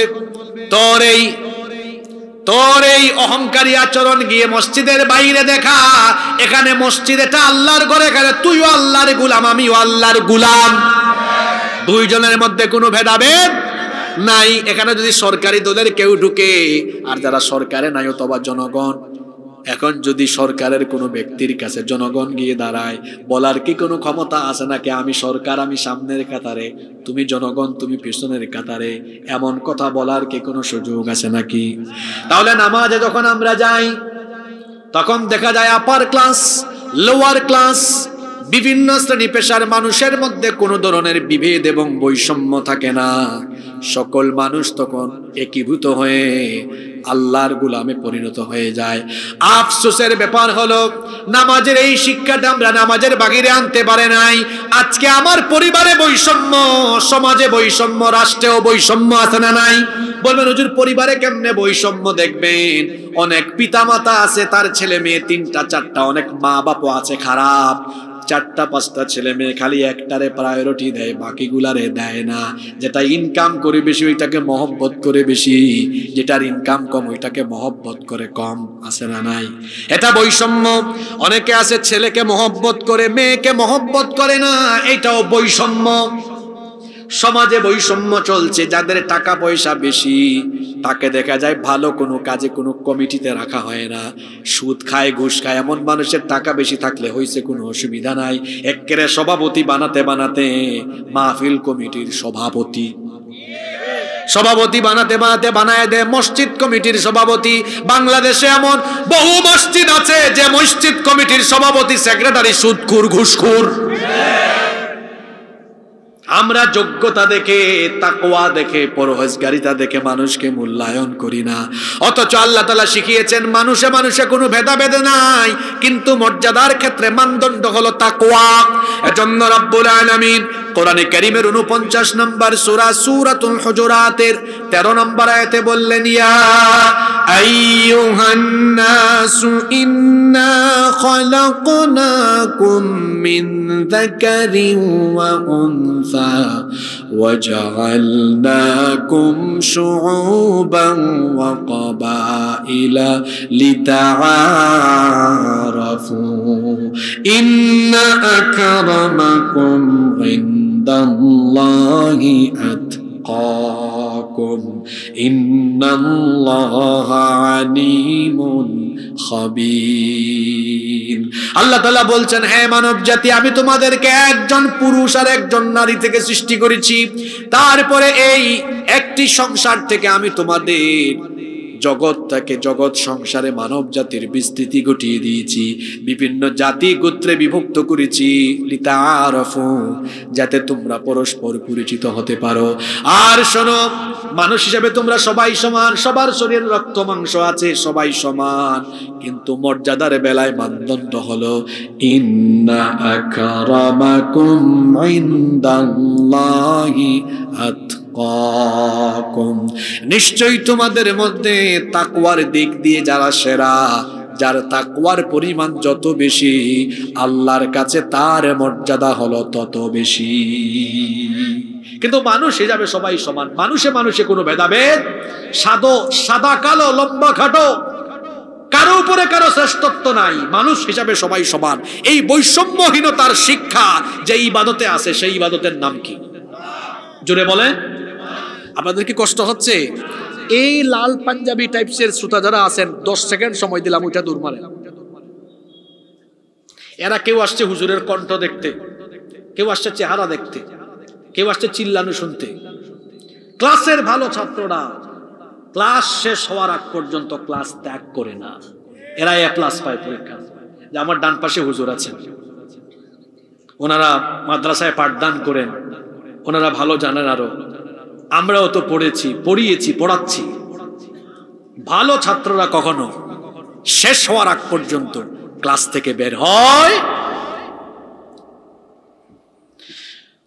তোর এই অহংকারী আচরণ গিয়ে মসজিদের বাইরে দেখা। এখানে মসজিদ এটা আল্লাহর ঘর, এখানে তুইও আল্লাহর গোলাম, আমিও আল্লাহর গোলাম। দুইজনের মধ্যে কোনো ভেদাভেদ নাই। এখানে যদি সরকারি দলের কেউ ঢুকে, আর যারা সরকারে নাই অথবা জনগণ, এখন যদি সরকারের কোনো ব্যক্তির কাছে জনগণ গিয়ে দাঁড়ায়, বলার কি কোনো ক্ষমতা আছে নাকি আমি সরকার, আমি সামনের কাতারে, তুমি জনগণ, তুমি পিছনের কাতারে? এমন কথা বলার কি কোনো সুযোগ আছে নাকি? তাহলে নামাজে যখন আমরা যাই, তখন দেখা যায় আপার ক্লাস, লোয়ার ক্লাস, বিভিন্ন শ্রেণী পেশার মানুষের মধ্যে কোনো ধরনের বিভেদ এবং বৈষম্য থাকে না। সকল মানুষ তখন একীভূত হয়ে আল্লাহর গোলামে পরিণত হয়ে যায়। আফসোসের ব্যাপার হলো, নামাজের এই শিক্ষাটা আমরা নামাজের বাহিরে আনতে পারে নাই। আজকে আমার পরিবারে বৈষম্য, সমাজে বৈষম্য, রাষ্ট্রেও বৈষম্য আছে না নাই? বলবেন হুজুর পরিবারে কেমনে বৈষম্য দেখবেন? অনেক পিতামাতা আছে, তার ছেলে মেয়ে 3টা 4টা, অনেক মা বাবা আছে খারাপ, 4টা 5টা ছেলে মেয়ে, খালি একটারে প্রায়োরিটি দেয়, বাকিগুলারে দেয় না। যেটা ইনকাম করে বেশি ওইটাকে মহব্বত করে বেশি, যেটার ইনকাম কম ওইটাকে মহব্বত করে কম, আছে না নাই? এটা বৈষম্য। অনেকে আছে ছেলেকে মহব্বত করে, মেয়েকে মহব্বত করে না, এটাও বৈষম্য। সমাজে বৈষম্য চলছে। যাদের টাকা পয়সা বেশি, তাকে দেখা যায় ভালো কোনো কাজে কোনো কমিটিতে রাখা হয় না, সুদ খায়, ঘুষ খায়। এমন মানুষের টাকা বেশি থাকলে হয়েছে কোনো অসুবিধা নাই, একেবারে সভাপতি বানাতে বানাতে মাহফিল কমিটির সভাপতি, বানায় দেয় মসজিদ কমিটির সভাপতি। বাংলাদেশে এমন বহু মসজিদ আছে যে মসজিদ কমিটির সভাপতি, সেক্রেটারি সুদখোর, ঘুষখোর। আমরা যোগ্যতা দেখে, তাকওয়া দেখে, পরহেজগারিতা দেখে মানুষকে মূল্যায়ন করি না। অথচ আল্লাহ তাআলা শিখিয়েছেন মানুষে মানুষে কোনো ভেদাভেদ নাই, কিন্তু মর্যাদার ক্ষেত্রে মানদণ্ড হলো তাকওয়া। এজন্য রব্বুল আলামিন কোরআনে কারীমের 49 নম্বর সূরা সূরাতুল হুজুরাতের 13 নম্বর আয়াতে বললেন, ইয়া আইয়ুহান নাসু ইন্না খালাকনাকুম মিন যাকারিন ওয়া উনসা وجعلناكم شعوبا وقبائل لتعارفوا إن أكرمكم عند الله أتقاكم إن الله عليم خبير। আল্লাহ তাআলা বলছেন, হে মানব জাতি, আমি তোমাদেরকে একজন পুরুষ আর একজন নারী থেকে সৃষ্টি করেছি। তারপরে এই একটি সংসার থেকে আমি তোমাদের জগৎ সংসারে মানব জাতির বিস্তৃতি ঘটিয়ে দিয়েছি, বিভিন্ন জাতি গোত্রে বিভক্ত করেছি, লিতাআরাফু, যাতে তোমরা পরস্পর পরিচিত হতে পারো। আর শোনো, মানুষ হিসেবে তোমরা সবাই সমান, সবার শরীরে রক্ত মাংস আছে, সবাই সমান, কিন্তু মর্যাদার বেলায় মানদণ্ড হলো ইন্না আকরামাকুম ইনদাল্লাহি আতকাকুম। আতকাকুম, নিশ্চয়ই তোমাদের মধ্যে তাকওয়ার দিক দিয়ে যারা সেরা, যার তাকওয়ার পরিমাণ যত বেশি আল্লাহর কাছে তার মর্যাদা হলো তত বেশি। কিন্তু মানুষ হিসাবে সবাই সমান, মানুষে মানুষে কোনো ভেদাভেদ, সাদা কালো লম্বা খাটো কারো উপরে কারো শ্রেষ্ঠত্ব নাই, মানুষ হিসাবে সবাই সমান। এই বৈষম্যহীনতার শিক্ষা যে ইবাদতে আছে সেই ইবাদতের নাম কি? জোরে বলেন। আপনাদের কি কষ্ট হচ্ছে? এই লাল পাঞ্জাবি টাইপসের শ্রোতা যারা আছেন 10 সেকেন্ড সময় দিলাম, ওইটা দূর মারেন। এরা কেউ আসছে হুজুরের কণ্ঠ দেখতে, কেউ আসছে চেহারা দেখতে, কেউ আসছে চিল্লানো শুনতে। ক্লাসের ভালো ছাত্ররা ক্লাস শেষ হওয়ার আগ পর্যন্ত ক্লাস ত্যাগ করে না, এরা A+ পায় পরীক্ষা। যে আমার ডান পাশে হুজুর আছেন, ওনারা মাদ্রাসায় পাঠদান করেন, ওনারা ভালো জানেন, আরো আমরাও তো পড়েছি, পড়িয়েছি, পড়াচ্ছি। ভালো ছাত্ররা কখনো শেষ হওয়ার আগ পর্যন্ত ক্লাস থেকে বের হয়।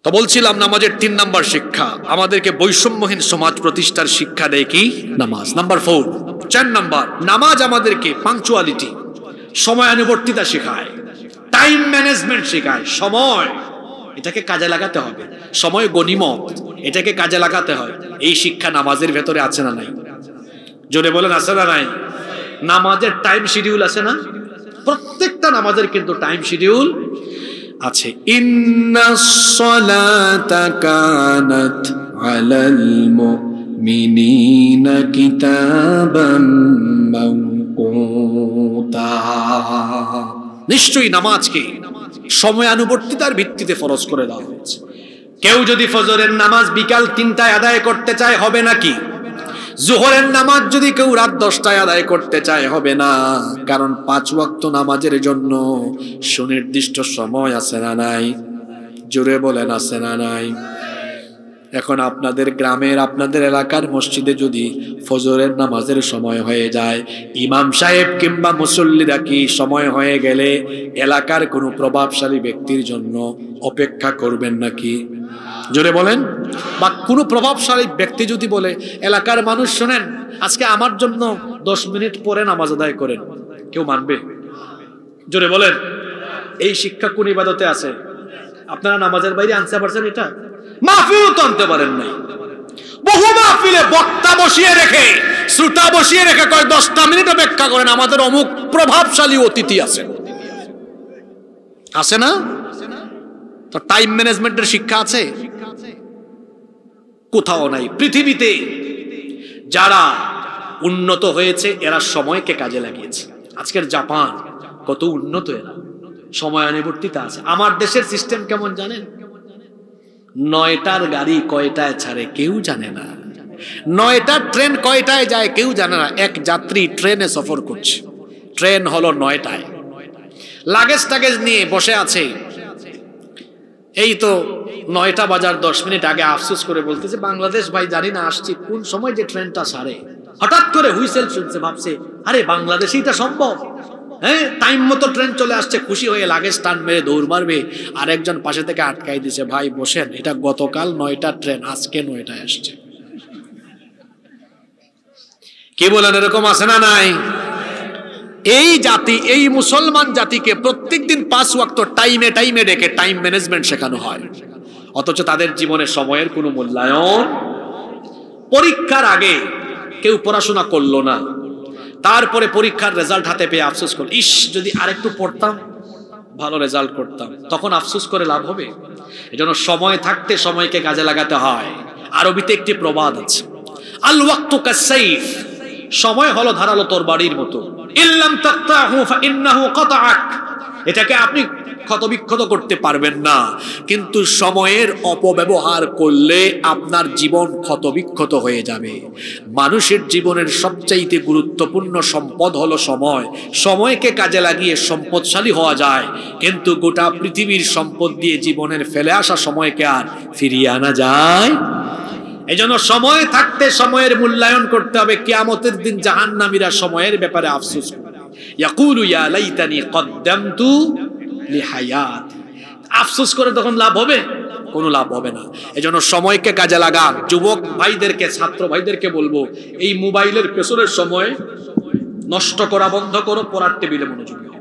তো বলছিলাম নামাজের 3 নাম্বার শিক্ষা, আমাদেরকে বৈষম্যহীন সমাজ প্রতিষ্ঠার শিক্ষা দেয় কি? নামাজ। নাম্বার 4, 4 নাম্বার, নামাজ আমাদেরকে পাংচুয়ালিটি, সময়ানুবর্তিতা শেখায়, টাইম ম্যানেজমেন্ট শেখায়। সময় এটাকে কাজে লাগাতে হবে, সময় গনিমত, এটাকে কাজে লাগাতে হয়। এই শিক্ষা নামাজের ভেতরে আছে না নাই? জোরে বলেন, আছে না নাই? নামাজের টাইম শিডিউল আছে না? প্রত্যেকটা নামাজের কিন্তু টাইম শিডিউল আছে। ইন্নাস সালাতা কানাত আলাল মুমিনিনা কিতাবাম মাওকুতা, নিশ্চয়ই নামাজকে সময়ানুবর্তিতার ভিত্তিতে ফরজ করে দেওয়া হয়েছে। কেউ যদি ফজরের নামাজ বিকাল 3টায় আদায় করতে চায় হবে নাকি? জোহরের নামাজ যদি কেউ রাত 10টায় আদায় করতে চায় হবে না, কারণ 5 ওয়াক্ত নামাজের জন্য সুনির্দিষ্ট সময় আছে না নাই? জোরে বলেন, আছে না নাই? এখন আপনাদের গ্রামের, আপনাদের এলাকার মসজিদে যদি ফজরের নামাজের সময় হয়ে যায়, ইমাম সাহেব কিংবা মুসল্লিরা কি সময় হয়ে গেলে এলাকার কোনো প্রভাবশালী ব্যক্তির জন্য অপেক্ষা করবেন নাকি? জোরে বলেন। বা কোনো প্রভাবশালী ব্যক্তি যদি বলে, এলাকার মানুষ শোনেন, আজকে আমার জন্য 10 মিনিট পরে নামাজ আদায় করেন, কেউ মানবে? জোরে বলেন। এই শিক্ষা কোন ইবাদতে আছে? আপনারা নামাজের বাইরে আনতে পারছেন? এটা মাহফিলও তো আনতে পারেন নাই। বহু মাহফিলে বক্তা বসিয়ে রেখে, শ্রোতা বসিয়ে রেখে কয় 10টা মিনিট অপেক্ষা করেন, আমাদের অমুক প্রভাবশালী অতিথি আছেন। আছে না? তো টাইম ম্যানেজমেন্টের শিক্ষা আছে? কোথাও নাই। পৃথিবীতে যারা উন্নত হয়েছে এরা সময়কে কাজে লাগিয়েছে। আজকের জাপান কত উন্নত, এরা সময়ানুবর্তিতা আছে। আমার দেশের সিস্টেম কেমন জানেন? 9টার গাড়ি কয়টায় ছাড়ে কেউ জানে না, 9টার ট্রেন কয়টায় যায় কেউ জানে না। এক যাত্রী ট্রেনে সফর করছে, ট্রেন হলো 9টায়, লাগেজ টাগেজ নিয়ে বসে আছে, এই তো 9টা বাজার 10 মিনিট আগে আফসোস করে বলতেছে, বাংলাদেশ ভাই জানি না আসছি কোন সময় যে ট্রেনটা ছাড়ে। হঠাৎ করে হুইসেল শুনছে, ভাবছে আরে বাংলাদেশে এটা সম্ভব, হ্যাঁ টাইম মতো ট্রেন চলে আসছে, খুশি হয়ে লাগেজ টান মেরে দৌড় মারবে, আর একজন পাশে থেকে আটকাই দিছে, ভাই বসেন, এটা গতকাল 9টার ট্রেন, আজকে 9টায় আসছে। কি বলেন, এরকম আছে না নাই? এই জাতি, এই মুসলমান জাতিকে প্রত্যেকদিন 5 ওয়াক্ত টাইমে টাইমে ডেকে টাইম ম্যানেজমেন্ট শেখানো হয়, অথচ তাদের জীবনে সময়ের কোনো মূল্যায়ন। পরীক্ষার আগে কেউ পড়াশোনা করলো না, তারপরে পরীক্ষার রেজাল্ট হাতে পেয়ে আফসোস করল, ইস যদি আরেকটু পড়তাম ভালো রেজাল্ট করতাম, তখন আফসোস করে লাভ হবে? এজন্য সময় থাকতে সময়কে কাজে লাগাতে হয়। আরবিতে একটি প্রবাদ আছে, আল ওয়াক্তু কাসাইফ, সময় হলো ধারালো তরবারির মতো, ইল্লাম তাকতাহু ফাইন্নাহু কাতাআক, এটাকে আপনি ক্ষতবিক্ষত করতে পারবেন না, কিন্তু সময়ের অপব্যবহার করলে আপনার জীবন ক্ষতবিক্ষত হয়ে যাবে। মানুষের জীবনের সবচাইতে গুরুত্বপূর্ণ সম্পদ হলো সময়। সময়কে কাজে লাগিয়ে সম্পদশালী হওয়া যায়, কিন্তু গোটা পৃথিবীর সম্পদ দিয়ে জীবনের ফেলে আসা সময়কে আর ফিরিয়ে আনা যায়? এজন্য সময় থাকতে সময়ের মূল্যায়ন করতে হবে। কিয়ামতের দিন জাহান্নামীরা সময়ের ব্যাপারে আফসোস করবে, ইয়াকুলু ইয়া লাইতানি কদ্দামতু লিহায়াতি, আফসোস করে তখন লাভ হবে? কোনো লাভ হবে না। এজন্য সময়কে কাজে লাগান। যুবক ভাইদেরকে, ছাত্র ভাইদেরকে বলবো, এই মোবাইলের পেছনের সময় নষ্ট করা বন্ধ করো, পড়ার টেবিলে মনোযোগী হও।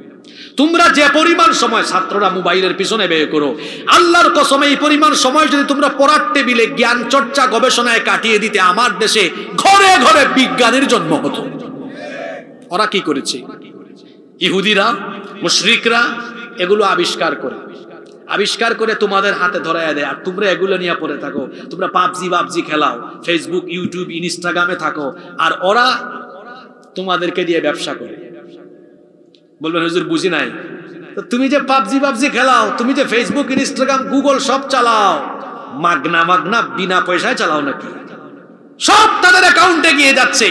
তোমরা যে পরিমাণ সময় ছাত্ররা মোবাইলের পিছনে ব্যয় করো, আল্লাহর কসম এই পরিমাণ সময় যদি তোমরা পড়ার টেবিলে জ্ঞান চর্চা গবেষণায় কাটিয়ে দিতে, আমার দেশে ঘরে ঘরে বিজ্ঞানের জন্ম হতো। ওরা কি করেছে? ইহুদিরা, মুশরিকরা এগুলো আবিষ্কার করে তোমাদের হাতে ধরায় দেয়, আর তোমরা এগুলো নিয়ে পড়ে থাকো। তোমরা পাবজি খেলাও, ফেসবুক, ইউটিউব, ইনস্টাগ্রামে থাকো, আর ওরা তোমাদেরকে দিয়ে ব্যবসা করে। বলবেন হুজুর বুঝি নাই। তো তুমি যে পাবজি খেলাও, তুমি যে ফেসবুক, ইনস্টাগ্রাম, গুগল সব চালাও, মাগনা বিনা পয়সায় চালাও নাকি? সব তাদের অ্যাকাউন্টে গিয়ে যাচ্ছে।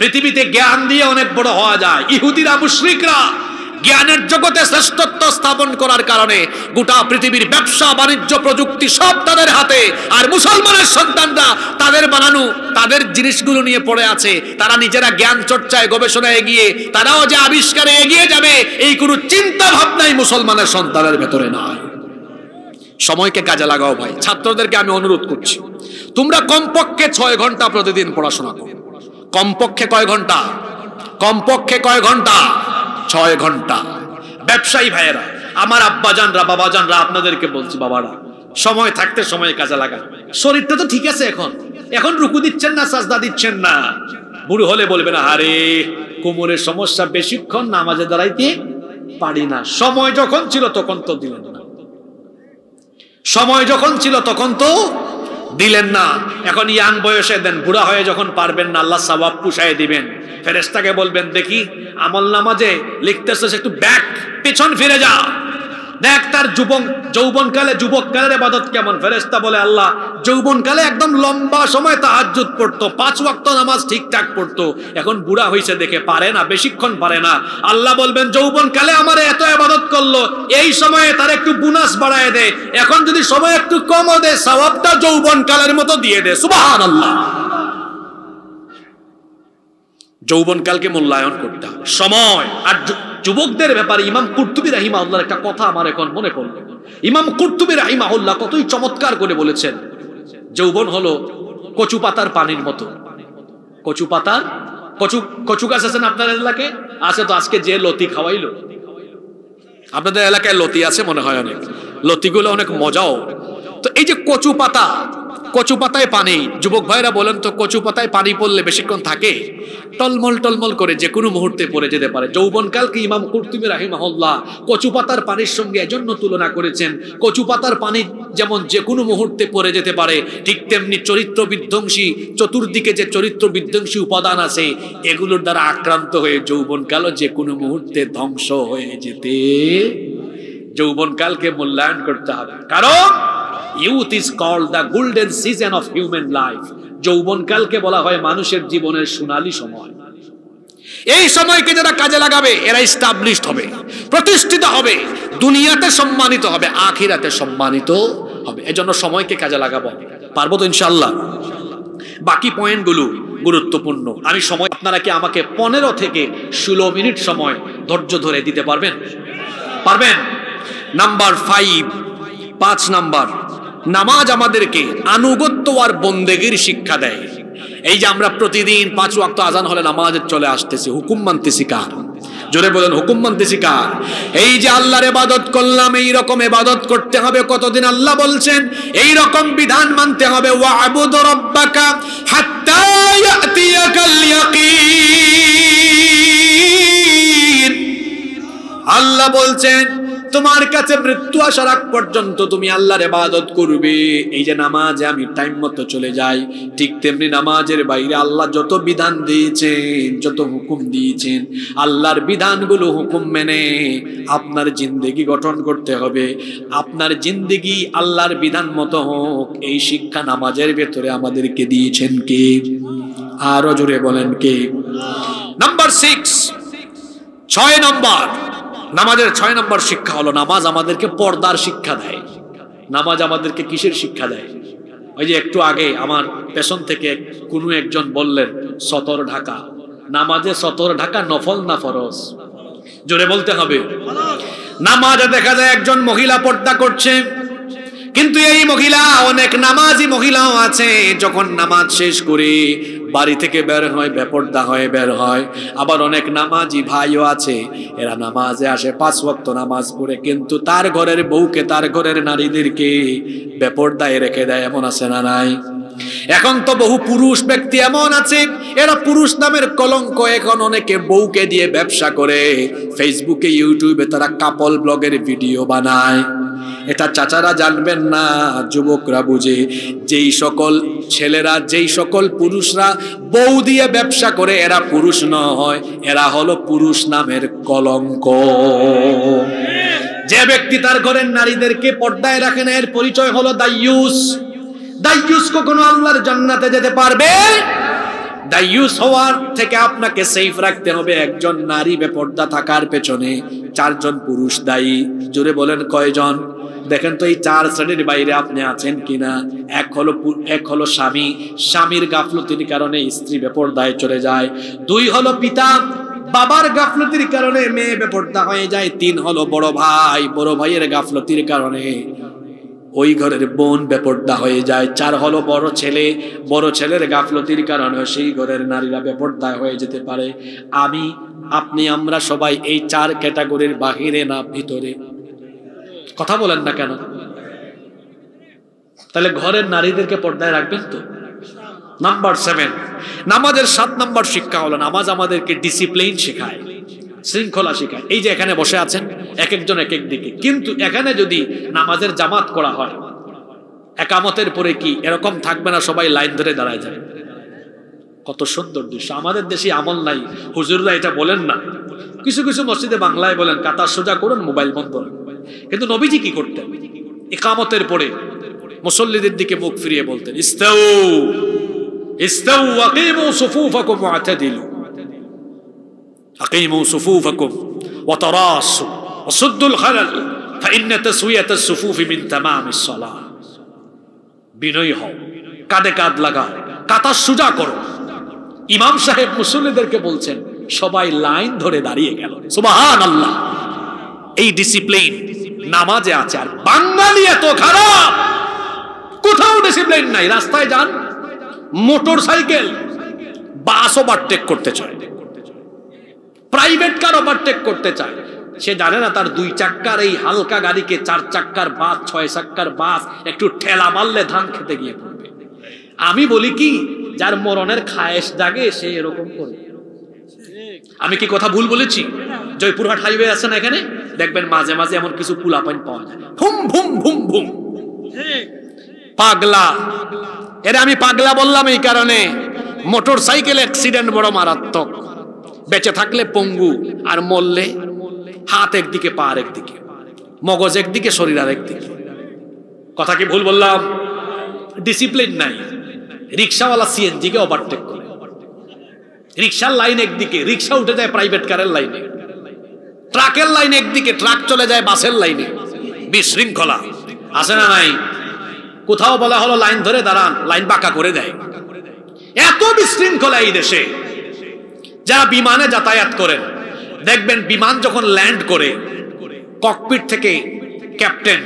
পৃথিবীতে জ্ঞান দিয়ে অনেক বড় হওয়া যায়। ইহুদিরা, মুশরিকরা জ্ঞানের জগতে শ্রেষ্ঠত্ব স্থাপন করার কারণে গোটা পৃথিবীর ব্যবসা, বাণিজ্য, প্রযুক্তি সব তাদের হাতে, আর মুসলমানের সন্তানরা তাদের বানানো তাদের জিনিসগুলো নিয়ে পড়ে আছে। তারা নিজেরা জ্ঞান চর্চায়, গবেষণায় এগিয়ে, তারাও যে আবিষ্কারে এগিয়ে যাবে এই কোনো চিন্তা ভাবনাই মুসলমানের সন্তানের ভেতরে নাই। সময়কে কাজে লাগাও ভাই। ছাত্রদেরকে আমি অনুরোধ করছি, তোমরা কমপক্ষে 6 ঘন্টা প্রতিদিন পড়াশোনা করো। কমপক্ষে কয় ঘন্টা? কমপক্ষে কয় ঘন্টা? 6 ঘন্টা। ব্যবসায়ী ভাইয়েরা, আমার আব্বাজানরা, বাবাজানরা, আপনাদেরকে বলছি, বাবারা, সময় থাকতে সময় কাজে লাগান। শরীরটা তো ঠিক আছে, এখন রুকু দিচ্ছেন না, সাজদা দিচ্ছেন না। বুড়ো হলে বলবে না, আরে কোমরের সমস্যা, বেশিক্ষণ নামাজে দাঁড়াইতে পারি না। সময় যখন ছিল তখন তো দিলেন না, সময় যখন ছিল তখন তো দিলেন না। এখন ইয়াং বয়সে দেন, বুড়া হয়ে যখন পারবেন না, আল্লাহ সওয়াব পুষায় দিবেন। ফেরেশতাকে বলবেন, দেখি আমলনামাজে লিখতেছিস, একটু ব্যাক, পেছন ফিরে যা, দেখ তার যৌবনকালে, যুবককালের ইবাদত কেমন। ফেরেশতা বলে, আল্লাহ যৌবনকালে একদম লম্বা সময় তাহাজ্জুদ পড়তো, 5 ওয়াক্ত নামাজ ঠিকঠাক পড়তো, এখন বুড়া হয়েছে দেখে পারে না, বেশিক্ষণ পারে না। আল্লাহ বলবেন, যৌবনকালে আমারে এত ইবাদত করলো, এই সময়ে তার একটু বোনাস বাড়ায় দে, এখন যদি সময় একটু কমও দে, সওয়াবটা যৌবনকালের মতো দিয়ে দে। সুবহানাল্লাহ। যৌবনকালকে মূল্যায়ন করতে হবে, সময়। আর যুবকদের ব্যাপারে ইমাম কুরতুবী রাহিমাহুল্লাহর একটা কথা আমার এখন মনে পড়ল। ইমাম কুরতুবী রাহিমাহুল্লাহ কতই চমৎকার করে বলেছেন, যৌবন হলো কচু পাতার পানির মতো। কচু গাছ আছেন আপনার এলাকায়? আছে তো। আজকে যে লতি খাওয়াইলো, আপনাদের এলাকায় লতি আছে মনে হয় অনেক, লতিগুলো অনেক মজাও। তো এই যে কচু পাতায় পানি, যুবক ভাইরা বলেন তো, কচু পাতায় পানি পড়লে বেশিক্ষণ থাকে? টলমল করে যে কোনো মুহূর্তে পড়ে যেতে পারে। যৌবনকালকে ইমাম কুরতুবী রাহিমাহুল্লাহ কচু পাতার পানির সঙ্গে এজন্য তুলনা করেছেন, কচু পাতার পানি যেমন যে কোনো মুহূর্তে পড়ে যেতে পারে, ঠিক তেমনি চরিত্র বিধ্বংসী, চতুর্দিকে যে চরিত্র বিধ্বংসী উপাদান আছে, এগুলোর দ্বারা আক্রান্ত হয়ে যৌবনকালও যে কোনো মুহূর্তে ধ্বংস হয়ে যেতে। যৌবনকালকে মূল্যায়ন করতে হবে, কারণ youth is called the golden season of human life. যৌবনকালকে বলা হয় মানুষের জীবনের সোনালী সময়। এই সময়কে যারা কাজে লাগাবে এরা এস্টাবলিশড হবে, প্রতিষ্ঠিত হবে, দুনিয়াতে সম্মানিত হবে, আখিরাতে সম্মানিত হবে। এজন্য সময়কে কাজে লাগাবো। পারবো তো ইনশাআল্লাহ? বাকি পয়েন্টগুলো গুরুত্বপূর্ণ। আমি সময়, আপনারা কি আমাকে 15 থেকে 16 মিনিট সময় ধৈর্য ধরে দিতে পারবেন? নাম্বার 5 নাম্বার, নামাজ আমাদেরকে আনুগত্য আর বন্দেগীর শিক্ষা দেয়। এই যে আমরা প্রতিদিন 5 ওয়াক্ত আজান হলে নামাজে চলে আসতেছি, হুকুম মানতেছি কার? জোরে বলেন, হুকুম মানতেছি কার? এই যে আল্লাহর ইবাদত করলাম, এই রকম ইবাদত করতে হবে। কতদিন আল্লাহ বলছেন এই রকম বিধান মানতে হবে। ওয়া'বুদ রাব্বাকা হাত্তা ইয়াতিয়াকাল ইয়াকিন। আল্লাহ বলছেন তোমার কাছে মৃত্যু আসার আগ পর্যন্ত তুমি আল্লাহর ইবাদত করবে। এই যে নামাজে আমি টাইম মতো চলে যাই, ঠিক তেমনি নামাজের বাইরে আল্লাহ যত বিধান দিয়েছেন, যত হুকুম দিয়েছেন, আল্লাহর বিধানগুলো হুকুম মেনে আপনার জিন্দেগি গঠন করতে হবে। আপনার জিন্দেগি আল্লাহর বিধান মতো হোক, এই শিক্ষা নামাজের ভেতরে আমাদেরকে দিয়েছেন কে? আরো জোরে বলেন কে? নাম্বার 6 নম্বর, নামাজের 6 নম্বর শিক্ষা হলো, নামাজ আমাদেরকে পর্দার শিক্ষা দেয়। নামাজ আমাদেরকে কিসের শিক্ষা দেয়? ওই যে একটু আগে আমার পেছন থেকে কোনো একজন বললেন সতর ঢাকা। নামাজে সতর ঢাকা নফল না ফরজ? জোরে বলতে হবে। নামাজে দেখা যায় একজন মহিলা পর্দা করছে, কিন্তু এই মহিলা, অনেক নামাজি মহিলাও আছে, যখন নামাজ শেষ করে বাড়ি থেকে বের হয় বেপরদা হয়ে বের হয়। আবার অনেক নামাজি ভাইও আছে, এরা নামাজে আসে 5 ওয়াক্ত নামাজ পড়ে, কিন্তু তার ঘরের বউকে, তার ঘরের নারীদেরকে বেপরদায় রেখে দেয়। এমন আছে না নাই? এখন তো বহু পুরুষ ব্যক্তি এমন আছে, এরা পুরুষ নামের কলঙ্ক। এখন অনেকে বউকে দিয়ে ব্যবসা করে, ফেসবুকে ইউটিউবে তারা কাপল ব্লগের ভিডিও বানায়। এটা চাচারা জানবেন না, যুবকরা বুঝে। যেই সকল ছেলেরা, যেই সকল পুরুষরা বউ দিয়ে ব্যবসা করে, এরা পুরুষ নয়, এরা হলো পুরুষ নামের কলঙ্ক। যে ব্যক্তি তার ঘরের নারীদেরকে পর্দায় রাখে না, এর পরিচয় হলো দাইয়ুস। দাইয়ুস কখনো আল্লাহর জান্নাতে যেতে পারবে? দাইয়ুস হওয়ার থেকে আপনাকে সেফ রাখতে হবে। একজন নারী বেপর্দা থাকার পেছনে 4 জন পুরুষ দায়ী। জোরে বলেন কয়জন? দেখেন তো এই 4 শ্রেণীর বাইরে আপনি আছেন কিনা। এক হলো স্বামী, স্বামীর গাফলতির কারণে স্ত্রী বেপর্দায় চলে যায়। 2 হলো পিতা, বাবার গাফলতির কারণে মেয়ে বেপর্দা হয়ে যায়। 3 হলো বড় ভাই, বড় ভাইয়ের গাফলতির কারণে ওই ঘরের বোন বেপর্দা হয়ে যায়। 4 হলো বড় ছেলে, বড় ছেলের গাফলতির কারণে সেই ঘরের নারীরা বেপর্দা হয়ে যেতে পারে। আমি, আপনি, আমরা সবাই এই 4 ক্যাটাগরির বাহিরে না ভিতরে? কথা বলেন না কেন? তাহলে ঘরের নারীদেরকে পর্দায় রাখবেন তো? নাম্বার 7, নামাজের 7 নম্বর শিক্ষা হলো নামাজ আমাদেরকে ডিসিপ্লিন শেখায়, শৃঙ্খলা শেখায়। এই যে এখানে বসে আছেন এক একজন এক এক দিকে, কিন্তু এখানে যদি নামাজের জামাত করা হয়, একামতের পরে কি এরকম থাকবে না সবাই লাইন ধরে দাঁড়ায় যাবে? কত সুন্দর দৃশ্য। আমাদের দেশে আমল নাই, হুজুররা এটা বলেন না। কিছু কিছু মসজিদে বাংলায় বলেন কাতার সোজা করুন, মোবাইল বন্ধ রাখুন। কিন্তু নবীজি কি করতেন? ইকামতের পরে মুসল্লিদের দিকে মুখ ফিরিয়ে বলতেন, ইস্তাউ ইস্তাউ আকিমু সুফুফাকুম ওয়াতাদিলু, আকিমু সুফুফাকুম ওয়া তারাসু ওয়া সুদ্দুল খালাল ফাইন্না তাসওয়িয়াতাস সুফুফি মিন তামামিস সালাহ। বিনয়ী হও, কাঁধে কাঁধ লাগাও, কাতার সোজা করো। ইমাম সাহেব মুসল্লিদেরকে বলছেন, সবাই লাইন ধরে দাঁড়িয়ে গেল। সুবহানাল্লাহ। এই ডিসিপ্লিন নামাজে আছে। আর বাঙালি এত খারাপ, কোথাও ডিসিপ্লিন নাই। রাস্তায় যান, মোটর সাইকেল, বাস ওভারটেক করতে চায়, প্রাইভেট কার ওভারটেক করতে চায়। সে জানে না তার 2 চাক্কার এই হালকা গাড়িকে 4 চাক্কার বাস, 6 চাক্কার বাস একটু ঠেলা মারলে ধান খেতে গিয়ে পড়বে। আমি বলি কি, যার মরণের খায়েশ জাগে সে এরকম করে। আমি কি কথা ভুল বলেছি? জয়পুরহাট হাইওয়ে আছে না, এখানে দেখবেন মাঝে মাঝে এমন কিছু পুলাপাইন পাওয়া যায়, ভুম ভুম ভুম ভুম, পাগলা। এরা আমি পাগলা বললাম এই কারণে, মোটর সাইকেল অ্যাক্সিডেন্ট বড় মারাত্মক। বেঁচে থাকলে পঙ্গু, আর মরলে হাত একদিকে, পা একদিকে, মগজ একদিকে, শরীর আর একদিকে। কথা কি ভুল বললাম? ডিসিপ্লিন নাই। রিক্সাওয়ালা সিএনজি কে ওভারটেক করে, রিক্সার লাইন একদিকে, রিক্সা উঠে যায় প্রাইভেট কারের লাইনে, ট্রাকের লাইন একদিকে, ট্রাক চলে যায় বাসের লাইনে। বিশৃঙ্খলা আছে না নাই? কোথাও বলা হলো লাইন ধরে দাঁড়ান, লাইন বাঁকা করে দেয়। এত বিশৃঙ্খলা এই দেশে। যারা বিমানে যাতায়াত করেন, দেখবেন বিমান যখন ল্যান্ড করে, ককপিট থেকে ক্যাপ্টেন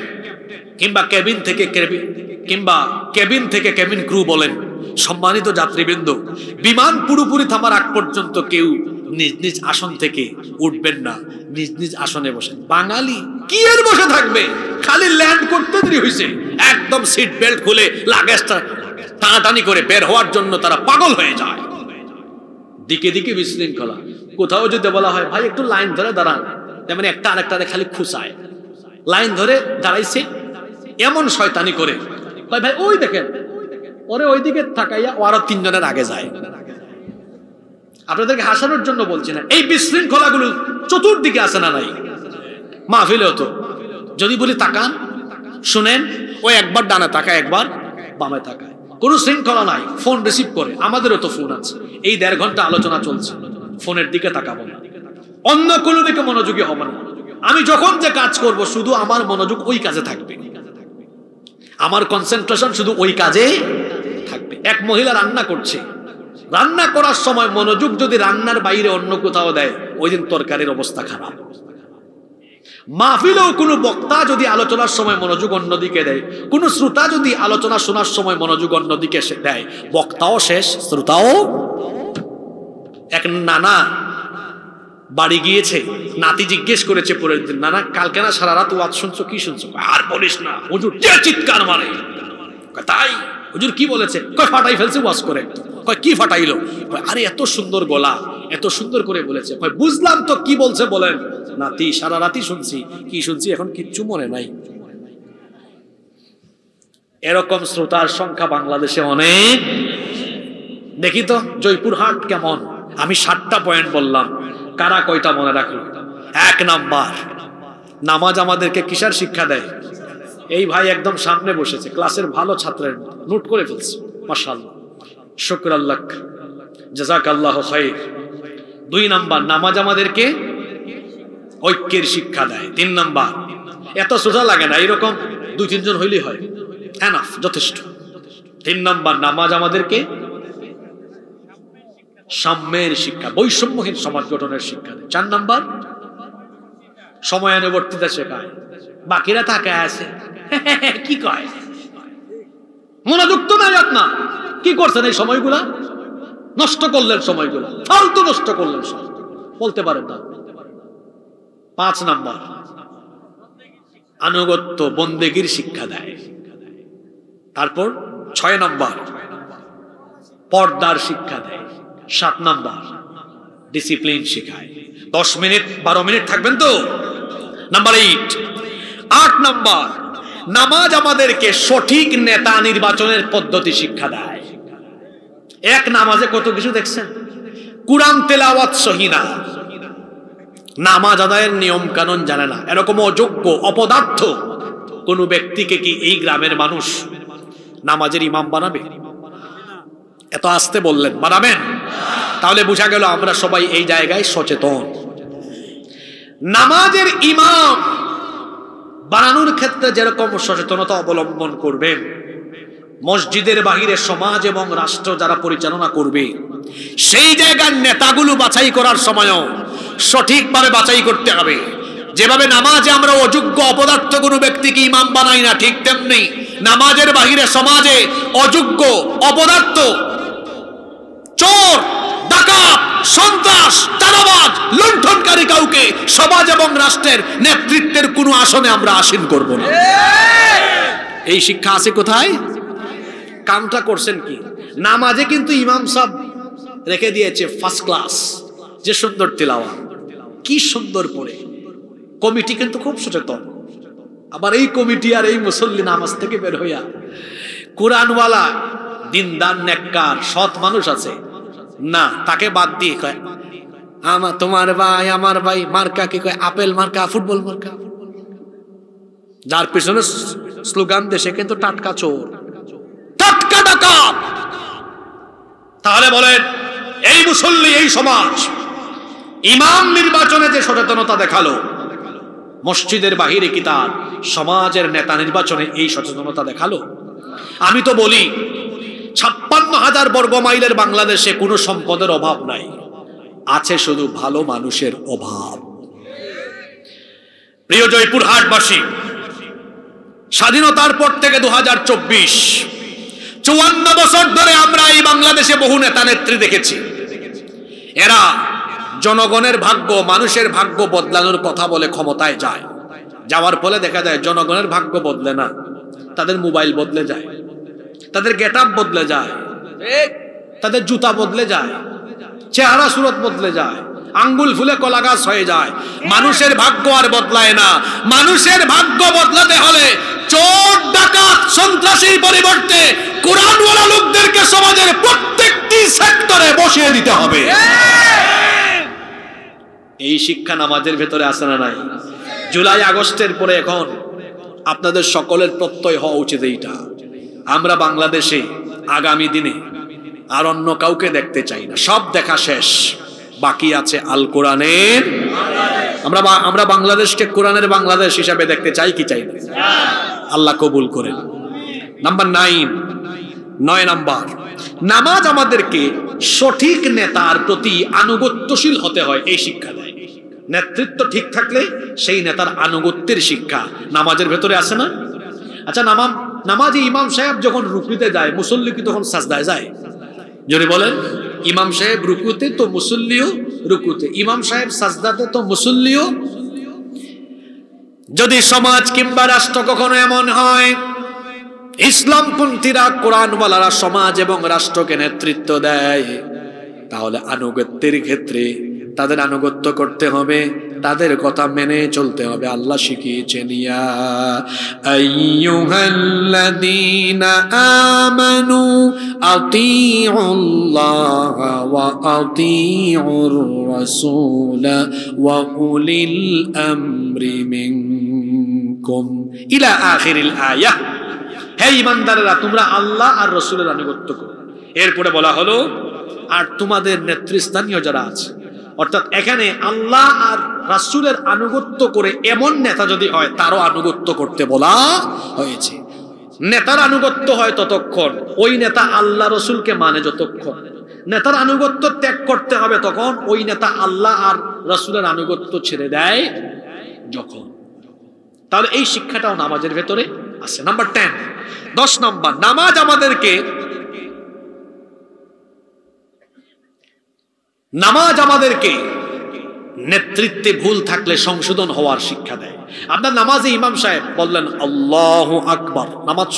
কিংবা কেবিন থেকে কেবিন ক্রু বলেন, সম্মানিত যাত্রীবৃন্দ, বিমান পুরোপুরি থামার আগ পর্যন্ত কেউ নিজ নিজ আসন থেকে উঠবেন না, নিজ নিজ আসনে বসেন। বাঙালি কি এর বসে থাকবে? খালি ল্যান্ড করতে দেরি হয়েছে, একদম সিট বেল্ট খুলে লাগেজটা টানাটানি করে বের হওয়ার জন্য তারা পাগল হয়ে যায়। দিকে দিকে বিশৃঙ্খলা। কোথাও যদি বলা হয় ভাই একটু লাইন ধরে দাঁড়ান, তেমন একটা আরেকটারে খালি খুশায়। লাইন ধরে দাঁড়াইছে, এমন শয়তানি করে ভাই ভাই ওই দেখেন, ওরে ওইদিকে তাকাইয়া ও আরো 3 জনের আগে যায়। আপনাদেরকে হাসানোর জন্য বলছি না, এই বিশৃঙ্খলাগুলো চতুর্দিকে আছে না নাই? মাহফিলেও তো যদি বলি তাকান, শুনেন, ও একবার ডানে তাকায়, একবার বামে তাকায়, কোনো শৃঙ্খলা নাই। ফোন রিসিভ করে, আমাদেরও তো ফোন আছে। এই 1.5 ঘন্টা আলোচনা চলছে, ফোনের দিকে তাকাবো না, অন্য কোনো দিকে মনোযোগী হব না। আমি যখন যে কাজ করব শুধু আমার মনোযোগ ওই কাজে থাকবে, আমার কনসেন্ট্রেশন শুধু ওই কাজে থাকবে। এক মহিলা রান্না করছে, রান্না করার সময় মনোযোগ যদি রান্নার বাইরে অন্য কোথাও দেয়, ওই দিন তরকারির অবস্থা খারাপ। মাহফিলেও কোনো বক্তা যদি আলোচনার সময় মনোযোগ অন্যদিকে দেয়, কোনো শ্রোতা যদি আলোচনা শোনার সময় মনোযোগ অন্যদিকে দেয়, বক্তাও শেষ, শ্রোতাও। এক নানা বাড়ি গিয়েছে, নাতি জিজ্ঞেস করেছে পরের দিন, নানা কালকে না সারা রাত ওয়াজ শুনছো, কি শুনছো? আর বলিস না, হুজুর যে চিৎকার মারে। তাই হুজুর কি বলেছে? কয় ফাটাই ফেলছে ওয়াজ করে। কয় কি ফাটাইলো? আরে এত সুন্দর গলা, এত সুন্দর করে বলেছে। কয় বুঝলাম তো কি বলছে বলেন। নাতি সারা রাতই শুনছি, কি শুনছি এখন কিচ্ছু মনে নাই। এরকম শ্রোতার সংখ্যা বাংলাদেশে অনেক। দেখি তো জয়পুরহাট কেমন। আমি 7টা পয়েন্ট বললাম, কারা কয়টা মনে রাখলো? 1 নাম্বার, নামাজ আমাদেরকে কিসের শিক্ষা দেয়? এই ভাই একদম সামনে বসেছে, ক্লাসের ভালো ছাত্রের নোট করে ফেলছে, মাশাআল্লাহ, শুকরাল্লাহ, জাযাকাল্লাহু খাইর। 2 নাম্বার, নামাজ আমাদেরকে ঐক্যের শিক্ষা দেয়। 3 নাম্বার, এত সোজা লাগে না, এরকম 2-3 জন হইলেই হয়, এনাফ, যথেষ্ট। 3 নাম্বার, নামাজ আমাদেরকে সাম্যের শিক্ষা, বৈষম্যহীন সমাজ গঠনের শিক্ষা দেয়। 4 নাম্বার, সময়ানুবর্তিতা শেখায়। বাকিরা তাকায় আছে, কি কয়, মনোযোগ তো নাই আপনার। কি করছেন এই সময়গুলা? নষ্ট করলেন সময়গুলা, ফালতু নষ্ট করলেন সব, বলতে পারেন না। 5 নাম্বার, আনুগত্য বন্দেগীর শিক্ষা দেয়। তারপর 6 নাম্বার, পর্দার শিক্ষা দেয়। 7 নাম্বার, ডিসিপ্লিন শেখায়। 10 মিনিট 12 মিনিট থাকবেন তো? নাম্বার 8 নাম্বার, নামাজ আমাদেরকে সঠিক নেতা নির্বাচনের পদ্ধতি শিক্ষা দেয়। এক নামাজে কত কিছু দেখছেন। কুরআন তেলাওয়াত সহি না, নামাজ আদায়ের নিয়ম কানুন জানে না, এরকম অযোগ্য অপদার্থ কোন ব্যক্তিকে কি এই গ্রামের মানুষ নামাজের ইমাম বানাবে? এত আস্তে বললেন, বানাবেন? তাহলে বোঝা গেল আমরা সবাই এই জায়গায় সচেতন। নামাজের ইমাম বানানোর ক্ষেত্রে যেরকম সচেতনতা অবলম্বন করবেন, মসজিদের বাহিরে সমাজ এবং রাষ্ট্র যারা পরিচালনা করবে সেই জায়গার নেতাগুলো বাছাই করার সময়ও সঠিকভাবে বাছাই করতে হবে। যেভাবে নামাজে আমরা অযোগ্য অপদার্থ কোনো ব্যক্তিকে ইমাম বানাই না, ঠিক তেমনি নামাজের বাহিরে সমাজে অযোগ্য অপদার্থ, চোর, ডাকাত, সন্ত্রাস, চাঁদাবাজ, লুণ্ঠনকারী কাউকে সমাজ এবং রাষ্ট্রের নেতৃত্বের কোনো আসনে আমরা আসীন করব না। এই শিক্ষা আছে কোথায়? কামটা করছেন কি? নামাজে কিন্তু ইমাম সাহেব রেখে দিয়েছে ফার্স্ট ক্লাস, যে সুন্দর তিলাওয়াত, কি সুন্দর পড়ে। কমিটি কিন্তু খুব সচেতন। আবার এই কমিটি আর এই মুসল্লি নামাজ থেকে বের হইয়া কোরআনওয়ালা দিনদার নেককার সৎ মানুষ আছে না, তাকে বাদ দিয়ে কয় তোমার ভাই আমার ভাই মার্কা কি কয়, আপেল মার্কা, ফুটবল মার্কা। যার পিছনে স্লোগান দেশে কিন্তু টাটকা চোর, টাটকা ডাকাত। তাহলে বলেন এই মুসল্লি, এই সমাজ ইমাম নির্বাচনে যে সচেতনতা দেখালো, মসজিদের বাহিরে কি তার সমাজের নেতা নির্বাচনে এই সচেতনতা দেখালো? আমি তো বলি 56,000 বর্গ মাইলের বাংলাদেশে কোনো সম্পদের অভাব নাই, আছে শুধু ভালো মানুষের অভাব। প্রিয় জয়পুরহাটবাসী, স্বাধীনতার পর থেকে 2024 54 বছর ধরে আমরা এই বাংলাদেশে বহু নেতা নেত্রী দেখেছি। এরা জনগণের ভাগ্য, মানুষের ভাগ্য বদলানোর কথা বলে ক্ষমতায় যায়, যাওয়ার ফলে দেখা যায় জনগণের ভাগ্য বদলে না, তাদের মোবাইল বদলে যায়, তাদের গেটআপ বদলে যায়, তাদের জুতা বদলে যায়, চেহারা সুরত বদলে যায়, আঙ্গুল ফুলে কলা গাছ হয়ে যায়। মানুষের ভাগ্য আর বদলায় না। মানুষের ভাগ্য বদলাতে হলে চোর, ডাকাত, সন্ত্রাসীর পরিবর্তে কোরআনওয়ালা লোকদেরকে সমাজের প্রত্যেকটি সেক্টরে বসিয়ে দিতে হবে। এই শিক্ষা নামাজের ভেতরে আছে না নাই? জুলাই আগস্টের পরে এখন আপনাদের সকলের প্রত্যয় হওয়া উচিত এইটা, আমরা বাংলাদেশে আগামী দিনে আর অন্য কাউকে দেখতে চাই না, সব দেখা শেষ, বাকি আছে আল কোরআনের। আমরা বাংলাদেশকে কোরআনের বাংলাদেশ হিসাবে দেখতে চাই কি চাই না? আল্লাহ কবুল করেন। নাম্বার 9 নাম্বার, নামাজ আমাদেরকে সঠিক নেতার প্রতি আনুগত্যশীল হতে হয়, এই শিক্ষা দেয়। নেতৃত্ব ঠিক থাকলে সেই নেতার আনুগত্যের শিক্ষা নামাজের ভেতরে আছে না? আচ্ছা, নামাজি ইমাম সাহেব যখন রুকুতে যায়, মুসল্লি কি তখন সাজদায় যায়? জোরে বলেন। ইমাম সাহেব রুকুতে তো মুসল্লিও রুকুতে, ইমাম সাহেব সাজদাতে তো মুসল্লিও। যদি সমাজ কিংবা রাষ্ট্র কখনো এমন হয় ইসলামপন্থীরা, কোরআনওয়ালারা সমাজ এবং রাষ্ট্রকে নেতৃত্ব দেয়, তাহলে আনুগত্যের ক্ষেত্রে তাদের আনুগত্য করতে হবে, তাদের কথা মেনে চলতে হবে। আল্লাহ শিখিয়েছেন, ইয়া আইয়ুহাল্লাযীনা আমানু আতিউল্লাহ ওয়া আতিউর রাসূল ওয়া উলিল আমরি মিনকুম ইলা আখিরিল আয়াহ। হে ঈমানদারেরা, তোমরা আল্লাহ আর রাসূলের আনুগত্য করো। এরপরে বলা হলো, আর তোমাদের নেতৃস্থানীয় যারা আছে, অর্থাৎ এখানে আল্লাহ আর রাসূলের আনুগত্য করে এমন নেতা যদি হয়, তারও আনুগত্য করতে বলা হয়েছে। নেতার আনুগত্য হয় ততক্ষণ, ওই নেতা আল্লাহ রাসূলকে মানে যতক্ষণ। নেতার আনুগত্য ত্যাগ করতে হবে তখন, ওই নেতা আল্লাহ আর রাসূলের আনুগত্য ছেড়ে দেয় যখন। তাহলে এই শিক্ষাটাও নামাজের ভেতরে আছে। নাম্বার 10, 10 নাম্বার, নামাজ আমাদেরকে নেতৃত্বে ভুল থাকলে সংশোধন হওয়ার শিক্ষা দেয়। আপনার নামাজে ইমাম সাহেব বললেন আল্লাহু আকবার, নামাজ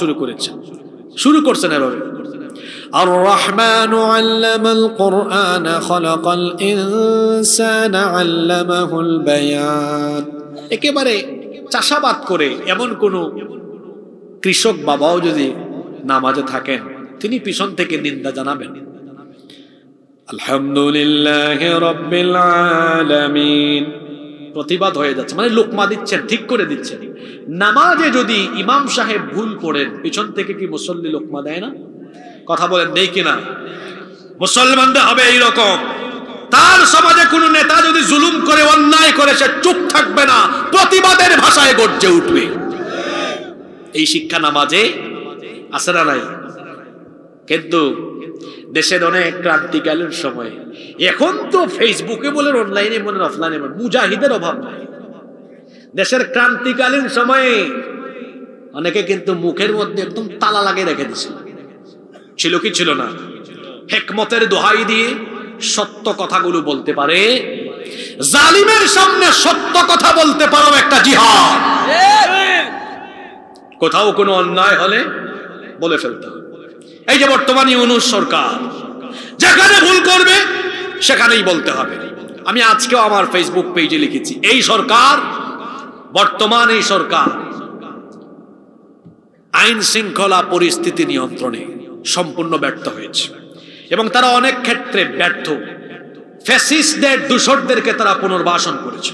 শুরু করছেন এভাবে, আর রহমানু আল্লামাল কুরআন খালাকাল ইনসানা আল্লামাহুল বায়ান। একেবারে চাষাবাদ করে এমন কোন কৃষক বাবাও যদি নামাজে থাকেন, তিনি পিছন থেকে নিন্দা জানাবেন, আলহামদুলিল্লাহি রাব্বিল আলামিন, প্রতিবাদ হয়ে যাচ্ছে, মানে লোকমা দিচ্ছেন, ঠিক করে দিচ্ছেন। নামাজে যদি ইমাম সাহেব ভুল করেন, পিছন থেকে কি মুসল্লি লোকমা দেয় না? কথা বলেন, নেই কিনা? মুসলমানদের হবে এইরকম, তার সমাজে কোন নেতা যদি জুলুম করে, অন্যায় করে, সে চুপ থাকবে না, প্রতিবাদের ভাষায় গর্জে উঠবে। এই শিক্ষা নামাজে আছে না নাই? কিন্তু দেশের অনেক ক্রান্তিকালীন সময়ে, এখন তো ফেসবুকে বলেন, অনলাইনে বলেন, অফলাইনে বলেন, মুজাহিদের অভাব নাই। দেশের ক্রান্তিকালীন সময়ে অনেকে কিন্তু মুখের মধ্যে একদম তালা লাগিয়ে রেখে দিছিল। ছিল কি ছিল না? হিকমতের দোহাই দিয়ে সত্য কথাগুলো বলতে পারে। জালিমের সামনে সত্য কথা বলতে পারো একটা জিহাদ। কোথাও কোনো অন্যায় হলে বলে ফেলতে হবে। এই যে বর্তমান ইউনূস সরকার, যেখানে ভুল করবে সেখানেই বলতে হবে। আমি আজকেও আমার ফেসবুক পেজে লিখেছি, এই সরকার, বর্তমান এই সরকার আইন শৃঙ্খলা পরিস্থিতি নিয়ন্ত্রণে সম্পূর্ণ ব্যর্থ হয়েছে, এবং তারা অনেক ক্ষেত্রে ব্যর্থ। ফ্যাসিস্টদের, দূষরদেরকে তারা পুনর্বাসন করেছে,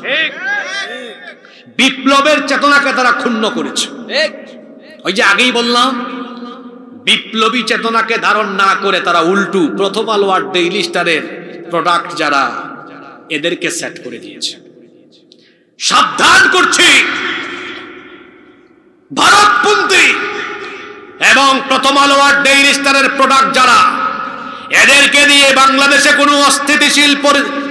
বিপ্লবের চেতনাকে তারা ক্ষুণ্ণ করেছে। ওই যে আগেই বললাম, বিপ্লবী চেতনাকে ধারণ না করে তারা উল্টু প্রথম আলো আর ডেইলি স্টারের প্রোডাক্ট যারা, এদেরকে সেট করে দিয়েছে। সাবধান করছি, ভারতপন্থী এবং প্রথম আলো আর ডেইলি স্টারের প্রোডাক্ট যারা, এদেরকে দিয়ে বাংলাদেশে কোনো অস্থিতিশীল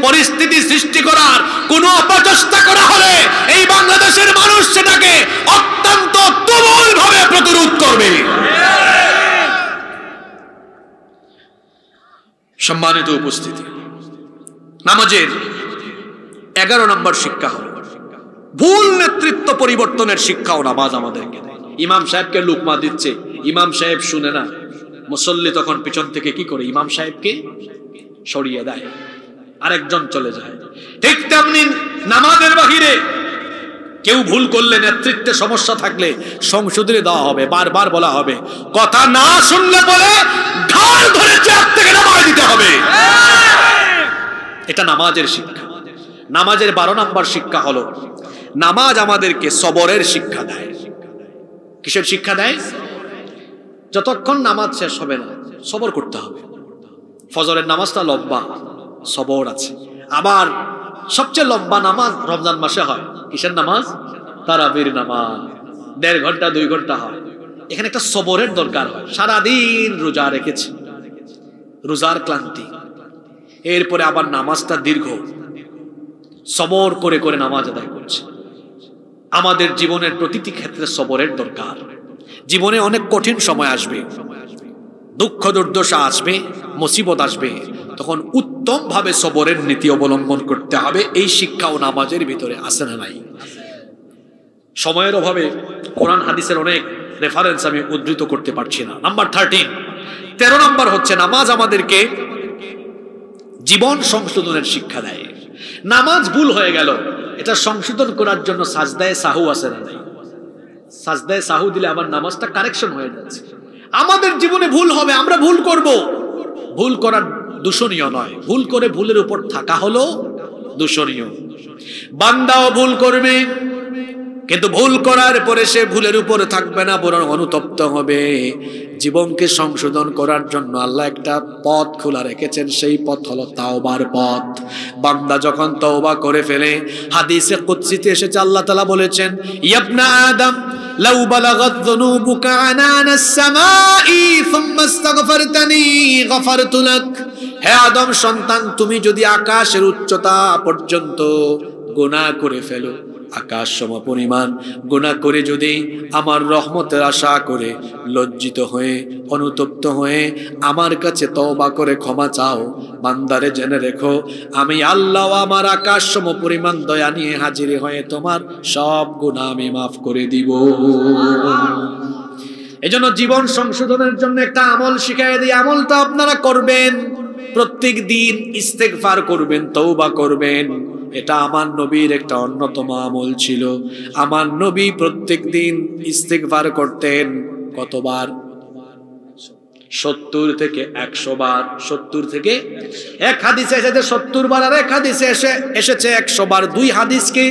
পরিস্থিতি সৃষ্টি করার কোনো অপচেষ্টা করা হলে এই বাংলাদেশের মানুষ সেটাকে অত্যন্ত তুমুল ভাবে প্রতিরোধ করবে। সম্মানিত উপস্থিতি, নামাজের 11 নম্বর শিক্ষা হলো ভুল নেতৃত্ব পরিবর্তনের শিক্ষাও নামাজ আমাদেরকে দেয়। ইমাম সাহেবকে লুকমা দিচ্ছে, ইমাম সাহেব শুনে না, মুসল্লি তখন পিছন থেকে কি করে? ইমাম সাহেবকে সরিয়ে দেয়, আরেকজন চলে যায়। ঠিক তেমনি নামাজের বাহিরে কেউ ভুল করলে, নেতৃত্বে সমস্যা থাকলে সংশোধনে দেওয়া হবে, বারবার বলা হবে, কথা না শুনলে বলে ঢাল ধরে চেয়ার থেকে নামায় দিতে হবে। এটা নামাজের শিক্ষা। নামাজের 12 নম্বর শিক্ষা হলো নামাজ আমাদেরকে সবরের শিক্ষা দেয়। কিসের শিক্ষা দেয়? যতক্ষণ নামাজ শেষ হবে না, সবর করতে হবে। ফজরের নামাজটা লম্বা, সবর আছে। আবার সবচেয়ে লম্বা নামাজ রমজান মাসে হয়। কিসের নামাজ? তারাবির নামাজ, 1.5 ঘন্টা 2 ঘন্টা হয়। এখানে একটা সবরের দরকার হয়। সারাদিন রোজা রেখেছে, রোজার ক্লান্তি, এরপরে আবার নামাজটা দীর্ঘ, সবর করে করে নামাজ আদায় করছে। আমাদের জীবনের প্রতিটি ক্ষেত্রে সবরের দরকার। জীবনে অনেক কঠিন সময় আসবে, দুঃখ দুর্দশা আসবে, মুসিবত আসবে, তখন উত্তম ভাবে সবরের নীতি অবলম্বন করতে হবে। এই শিক্ষাও নামাজের ভিতরে আছে না নাই? সময়ের অভাবে কোরআন হাদিসের অনেক রেফারেন্স আমি উদ্ধৃত করতে পারছি না। নাম্বার 13 নাম্বার হচ্ছে নামাজ আমাদেরকে জীবন সংশোধনের শিক্ষা দেয়। নামাজ ভুল হয়ে গেল, এটা সংশোধন করার জন্য সাজদায়ে সাহু আছে না নাই? সাজদায়ে সাহু দিলে আমার নামাজটা কারেকশন হয়ে যাচ্ছে। আমাদের জীবনে ভুল হবে, আমরা ভুল করব, ভুল করার দূষণীয় নয়, ভুল করে ভুলের উপর থাকা হলো দূষণীয়। বান্দাও ভুল করবে, কিন্তু ভুল করার পরে সে ভুলের উপর থাকবে না, বরং অনুতপ্ত হবে। জীবনকে সংশোধন করার জন্য আল্লাহ একটা পথ খোলা রেখেছেন, সেই পথ হলো তাওবার পথ। বান্দা যখন তওবা করে ফেলে, হাদিসে কুদসিতে এসেছে আল্লাহ তাআলা বলেছেন, ইবনা আদম লাউ বালাগাত যুনুবুকা আনানাস সামাই সুম্মা ইস্তাগফারতানি গফারতু লাক। হে আদম সন্তান, তুমি যদি আকাশের উচ্চতা পর্যন্ত গুনাহ করে ফেলো, আকাশ সমপরিমাণ গুনাহ করে যদি আমার রহমতের আশা করে লজ্জিত হয়ে অনুতপ্ত হয়ে আমার কাছে তওবা করে ক্ষমা চাও, বান্দারে জেনে রেখো আমি আল্লাহ আমার আকাশ সমপরিমাণ দয়া নিয়ে হাজির হয়ে তোমার সব গুনাহ আমি মাফ করে দিব। এজন্য জীবন সংশোধনের জন্য একটা আমল শিখাই দিই। আমলটা আপনারা করবেন, প্রত্যেক দিন ইস্তেগফার করবেন, তওবা করবেন। এটা আমার নবীর একটা অন্যতম আমল ছিল। আমার নবী প্রত্যেক দিন ইস্তেগফার করতেন। কতবার? 70 থেকে 100 বার। 70 থেকে, এক হাদিসে এসেছে 70 বার, আর এক হাদিসে এসেছে 100 বার। দুই হাদিসকে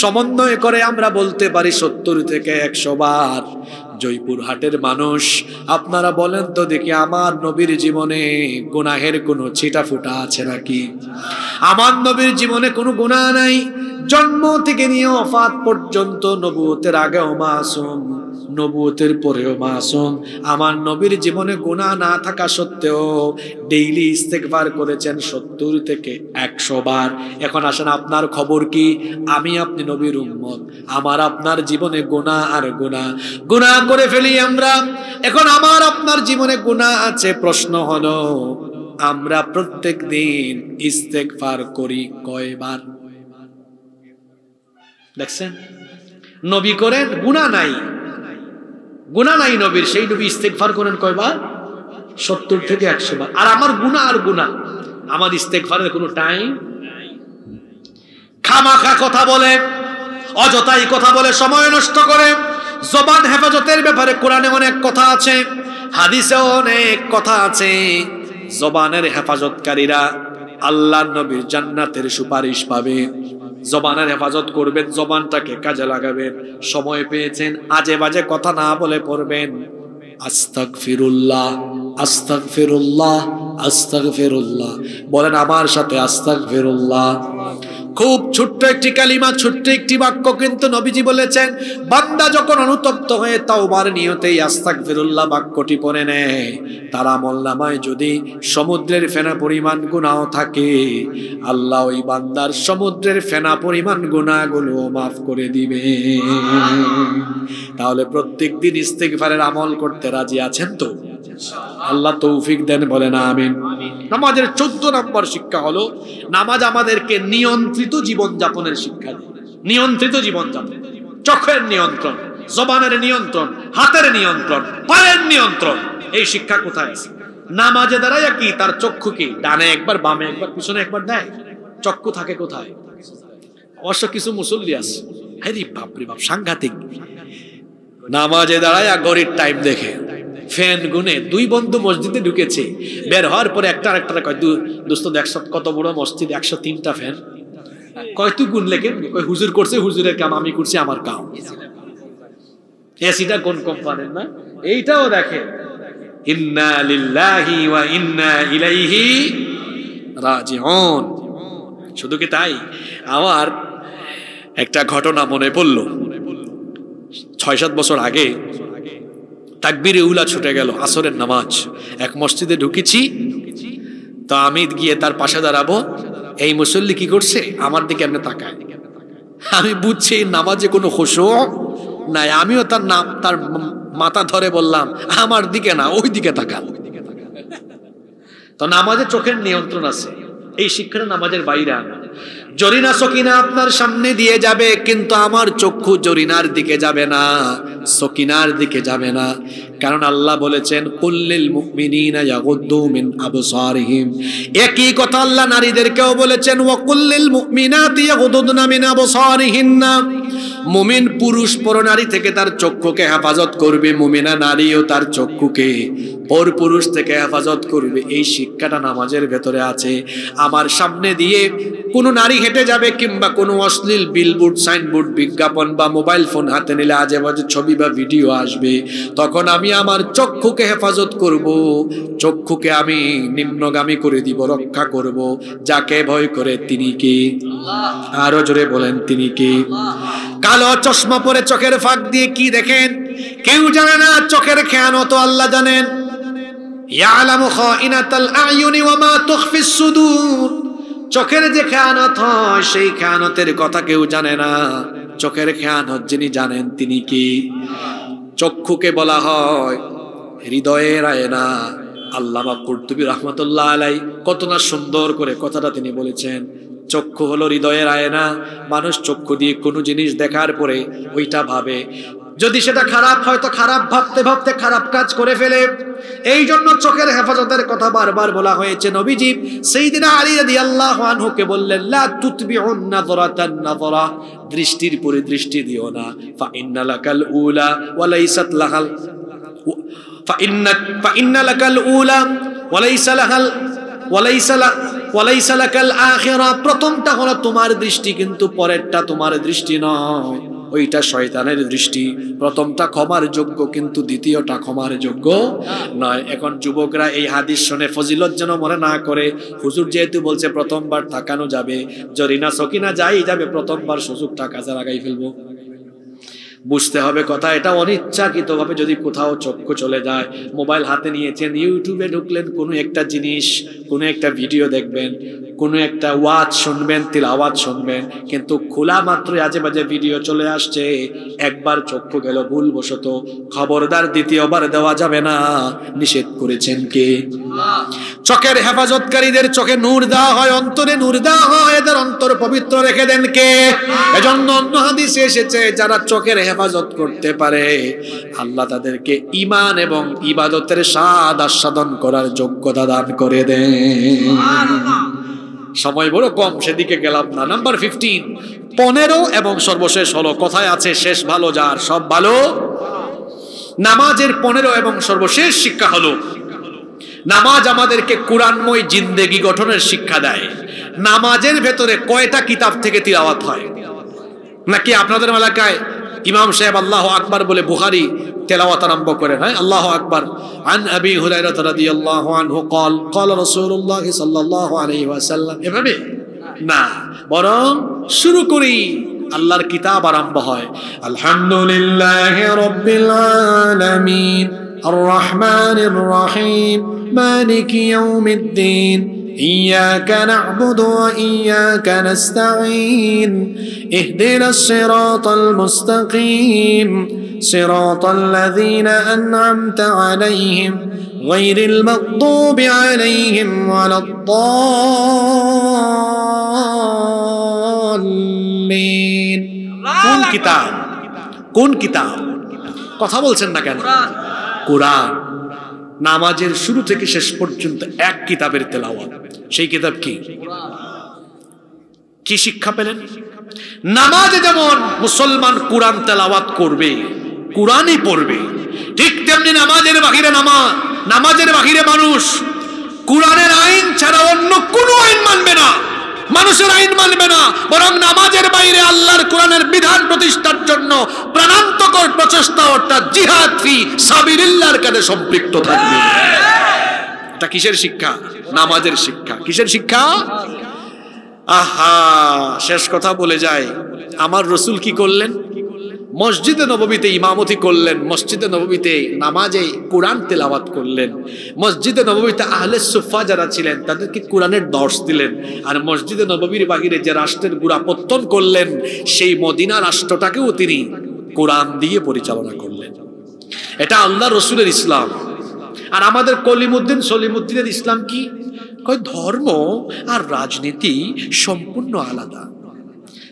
সমন্বয় করে আমরা বলতে পারি 70 থেকে 100 বার। জয়পুরহাটের মানুষ, আপনারা বলেন তো দেখি, আমার নবীর জীবনে গুনাহের কোনো ছিটাফুটা আছে নাকি? আমার নবীর জীবনে কোনো গুনাহ নাই। জন্ম থেকে নিয়ে ওফাত পর্যন্ত, নবুয়তের আগেও মাসুম, নবুয়তের পরেও মাসুম। আমার নবীর জীবনে গুনাহ না থাকা সত্ত্বেও ডেইলি ইস্তেগফার করেছেন 70 থেকে 100 বার। এখন আসেন, আপনার খবর কি? আমি আপনি নবীর উম্মত, আমার আপনার জীবনে গুনাহ আর গুনাহ করে ফেলি আমরা। এখন আমার আপনার জীবনে গুনাহ আছে। প্রশ্ন হলো, আমরা প্রত্যেক দিন ইস্তেগফার করি কয়বার? দেখছেন, নবী করেন গুনাহ নাই, গুনাহ নাই নবীর, সেই নবী ইস্তেগফার করেন কয়বার? 70 থেকে 100 বার। আর আমার গুনাহ আর গুনাহ, আমার ইস্তেগফারের কোনো টাইম। খামাখা কথা বলে, অযথাই কথা বলে, সময় নষ্ট করে। জবান হেফাজতের ব্যাপারে কোরআনে অনেক কথা আছে, হাদিসেও অনেক কথা আছে। জবানের হেফাজতকারীরা আল্লাহর নবীর জান্নাতের সুপারিশ পাবে। জবানের হেফাজত করবেন, জবানটাকে কাজে লাগাবেন। সময় পেয়েছেন, আজে বাজে কথা না বলে পড়বেন আস্তাগফিরুল্লাহ, আস্তাগফিরুল্লাহ, আস্তাগফিরুল্লাহ। বলেন আমার সাথে আস্তাগফিরুল্লাহ। খুব ছোট্ট একটি কালিমা, ছোট্ট একটি বাক্য, কিন্তু নবীজি বলেছেন বান্দা যখন অনুতপ্ত হয়ে তাওবার নিয়তেই আস্তাগফিরুল্লাহ বাক্যটি পড়ে নেয়, তার আমলনামায় যদি সমুদ্রের ফেনা পরিমাণ গুনাহ থাকে, আল্লাহ ওই বান্দার সমুদ্রের ফেনা পরিমাণ গুনাহগুলো মাফ করে দিবে। তাহলে প্রত্যেক দিন ইস্তেগফারের আমল করতে রাজি আছেন তো? আল্লাহ তৌফিক দেন, বলেন আমিন। নামাজের 14 নম্বর শিক্ষা হলো, নামাজ আমাদেরকে নিয়ন্ত্রিত জীবন যাপনের শিক্ষা দেয়। নিয়ন্ত্রিত জীবন যাপন, চোখের নিয়ন্ত্রণ, জবানের নিয়ন্ত্রণ, হাতের নিয়ন্ত্রণ, পায়ের নিয়ন্ত্রণ। এই শিক্ষা কোথায় আছে? নামাজে দাঁড়ায় কি তার চক্ষু কি ডানে একবার, বামে একবার, পিছনে একবার দেয়? চক্ষু থাকে কোথায়? অবশ্য কিছু মুসল্লি আছে, হ্যাঁ বাপরে বাপ, সাংঘাতিক। নামাজে দাঁড়ায় ঘড়ির টাইম দেখে, ফ্যান গুনে। দুই বন্ধু মসজিদে ঢুকেছে, বের হওয়ার পরে একটা আরেকটা কয়, দোস্ত দেখছ কত বড় মসজিদ, 103টা ফ্যান। কয় তুই গুনলে কেন? কয় হুজুর করছে, হুজুরের কাম, আমি করছি আমার কাম। এসিটা কোন কোম্পানির না? এইটাও দেখে। ইন্না লিল্লাহি ওয়া ইন্না ইলাইহি রাজিউন। শুধু কি তাই, আমার একটা ঘটনা মনে পড়ল। 6-7 বছর আগে তাকবীরে উলা ছুটে গেল, আসরের নামাজ। এক মসজিদে ঢুকেছি, তো আমি গিয়ে তার পাশে দাঁড়াবো। এই মুসল্লি কি করছে, আমার দিকে এমনি তাকায়। আমি বুঝছি নামাজে কোনো খুশু নাই। আমিও তার মাথা ধরে বললাম, আমার দিকে না, ওই দিকে তাকান। তো নামাজে চোখের নিয়ন্ত্রণ আছে, এই শিক্ষাটা নামাজের বাইরে আনা। জরিনা সকিনা আপনার সামনে দিয়ে যাবে, কিন্তু আমার চক্ষু জরিনার দিকে যাবে না, সকিনার দিকে যাবে না। কারণ আল্লাহ বলেছেন কুল্লিল মুমিনিনা ইয়াগুদ্দু মিন আবসারিহিম। একই কথা আল্লাহ নারীদেরকেও বলেছেন ওয়া কুল্লিল মুমিনাতি ইয়াগুদ্দুনা মিন আবসারিহিন্না। মুমিন পুরুষ পরনারী থেকে তার চক্ষুকে হেফাজত করবে, মুমিনা নারীও তার চক্ষুকে পরপুরুষ থেকে হেফাজত করবে। এই শিক্ষাটা নামাজের ভেতরে আছে। আমার সামনে দিয়ে কোনো নারী হেঁটে যাবে কিংবা কোনো অশ্লীল বিলবোর্ড, সাইনবোর্ড, বিজ্ঞাপন বা মোবাইল ফোন হাতে নিলে আজে বাজে ছবি বা ভিডিও আসবে, তখন আমি আমার চক্ষুকে হেফাজত করব, চক্ষুকে আমি নিম্নগামী করে দিব, রক্ষা করব। যাকে ভয় করে তিনি কে? আরো জোরে বলেন, তিনি কে? কালো চশমা পরে চোখের ফাঁক দিয়ে কি দেখেন কেউ জানে না, চোখের খেয়ানত আল্লাহ জানেন। ইয়ালামু খাইনাতাল আয়ুনি ওয়া মা তুখফিস সুদূর। চোখের যে খেয়ানত হয় সেই খেয়ানতের কথা কেউ জানে না। চোখের খেয়ানত যিনি জানেন তিনি কি? চক্ষুকে বলা হয় হৃদয়ের আয়না। আল্লামা কুরতুবী রাহমাতুল্লাহ আলাইহি কত না সুন্দর করে কথাটা তিনি বলেছেন। চক্ষু হলো হৃদয়ের আয়না। মানুষ চক্ষু দিয়ে কোনো জিনিস দেখার পরে ওইটা ভাবে, যদি সেটা খারাপ হয় তো খারাপ ভাবতে ভাবতে খারাপ কাজ করে ফেলে। এই জন্য চোখের হেফাজতের কথা বারবার বলা হয়েছে। নবীজি সাইয়্যিদিনা আলী রাদিয়াল্লাহু আনহুকে বললেন লা তুতবিউন নাযরাতান নাযরা, দৃষ্টির পরে দৃষ্টি দিও না। ফা ইন্না লাকাল উলা ওয়া লাইসাত লাহাল ফা ইন্না লাকাল উলা ওয়া লাইসা লাহাল ওয়া লাইসা লাকাল আখিরা। প্রথমটা হলো তোমার দৃষ্টি, কিন্তু পরেরটা তোমার দৃষ্টি নয়, ওইটা শয়তানের দৃষ্টি। প্রথমটা ক্ষমার যোগ্য, কিন্তু দ্বিতীয়টা ক্ষমার যোগ্য নয়। এখন যুবকরা এই হাদিস শুনে ফজিলত যেন মনে না করে, হুজুর যেহেতু বলছে প্রথমবার তাকানো যাবে, জরিনা সকিনা যাই যাবে, প্রথমবার সুযোগটা কাজে লাগাই ফেলবো। বুঝতে হবে কথা, এটা অনিচ্ছাকৃতভাবে যদি কোথাও চক্ষু চলে যায়, মোবাইল হাতে নিয়েছেন, ইউটিউবে ঢুকলেন, কোনো একটা জিনিস, কোনো একটা ভিডিও দেখবেন, কোনো একটা ওয়াজ শুনবেন, তিলাওয়াত শুনবেন, কিন্তু খোলা মাত্রই আজে বাজে ভিডিও চলে আসছে, একবার চক্ষু গেল ভুলবশত, খবরদার দ্বিতীয়বার দেওয়া যাবে না। নিষেধ করেছেন কে? চোখের হেফাজতকারীদের চোখে নূর দেওয়া হয়, অন্তরে নূর দেওয়া হয়, এদের অন্তর পবিত্র রেখে দেন কে? এজন্য অন্য হাদিসে এসেছে যারা চোখের হেফাজত করতে পারে আল্লাহ তাদেরকে ঈমান এবং ইবাদতের স্বাদ আস্বাদন করার যোগ্যতা দান করে দেন। সময় বড় কম, সেদিকে গেলাম না। নাম্বার 15, 15 এবং সর্বশেষ হলো, কথায় আছে শেষ ভালো যার সব ভালো। নামাজের 15 এবং সর্বশেষ শিক্ষা হলো, নামাজ আমাদেরকে কোরআনময় জিন্দেগি গঠনের শিক্ষা দেয়। নামাজের ভেতরে কয়টা কিতাব থেকে তিলাওয়াত হয়? নাকি আপনাদের এলাকায় ইমাম সাহেব আল্লাহু আকবার বলে বুখারী তেলাওয়াত আরম্ভ করেন? হ্যাঁ, আল্লাহু আকবার। আন আবি হুরায়রা রাদিয়াল্লাহু আনহু قال قال রাসূলুল্লাহ সাল্লাল্লাহু আলাইহি ওয়াসাল্লাম। এভাবে না, বরং শুরু করি, আল্লাহর কিতাব আরম্ভ হয়। আলহামদুলিল্লাহি রাব্বিল আলামিন আর রহমানির রহিম মালিকি ইয়াউমিদ্দিন إياك نعبد وإياك نستعين اهدنا الصراط المستقيم صراط الذين أنعمت عليهم غير المغضوب عليهم ولا الضالين। কোন কিতাব? কোন কিতাব? কথা বলছেন না কেন? কোরআন। নামাজের শুরু থেকে শেষ পর্যন্ত এক কিতাবের তেলাওয়াত। সেই কিতাব কি? কি শিক্ষা পেলেন? নামাজে যেমন মুসলমান কোরআন তেলাওয়াত করবে, কোরআনই পড়বে, ঠিক তেমনি নামাজের বাহিরে নামাজের বাহিরে মানুষ কোরআনের আইন ছাড়া অন্য কোনো আইন মানবে না, মানুষের আইন মানবে না, বরং নামাজের বাইরে আল্লাহর কোরআনের বিধান প্রতিষ্ঠার জন্য প্রাণান্তকর প্রচেষ্টা অর্থাৎ জিহাদ ফি সাবিলিল্লাহর কাজে সম্পৃক্ত থাকবে। এটা কিসের শিক্ষা? নামাজের শিক্ষা। কিসের শিক্ষা? আহা, শেষ কথা বলে যায়, আমার রাসূল কি করলেন? মসজিদে নববীতে ইমামতি করলেন, মসজিদে নববীতে নামাজে কোরআন তেলাওয়াত করলেন, মসজিদে নববীতে আহলে সুফা যারা ছিলেন তাদেরকে কোরআনের দর্শ দিলেন। আর মসজিদে নববীর বাহিরে যে রাষ্ট্রের গোড়াপত্তন করলেন সেই মদিনা রাষ্ট্রটাকেও তিনি কোরআন দিয়ে পরিচালনা করলেন। এটা আল্লাহ রসুলের ইসলাম। আর আমাদের কলিমুদ্দিন সলিমুদ্দিনের ইসলাম কি? কয় ধর্ম আর রাজনীতি সম্পূর্ণ আলাদা।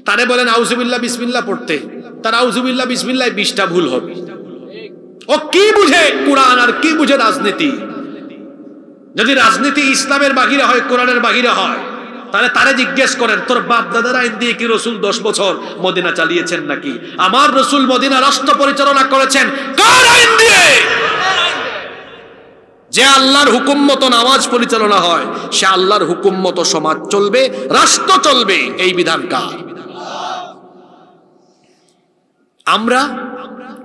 তারে বলেন আউযুবিল্লাহ বিসমিল্লাহ পড়তে, তার আউযুবিল্লাহ বিসমিল্লাহ 20টা ভুল হবে। ও কি বুঝে কোরআন আর কি বুঝে রাজনীতি? যদি রাজনীতি ইসলামের বাহিরে হয়, কোরআনের বাহিরে হয়, তাহলে তারে জিজ্ঞেস করেন তোর বাপ দাদার আইন দিয়ে কি রসুল 10 বছর মদিনা চালিয়েছেন নাকি? আমার রসুল মদিনা রাষ্ট্র পরিচালনা করেছেন কার আইন দিয়ে? যে আল্লাহর হুকুম মতো নামাজ পরিচালনা হয়, সে আল্লাহর হুকুম মতো সমাজ চলবে, রাষ্ট্র চলবে, এই বিধান কার? আমরা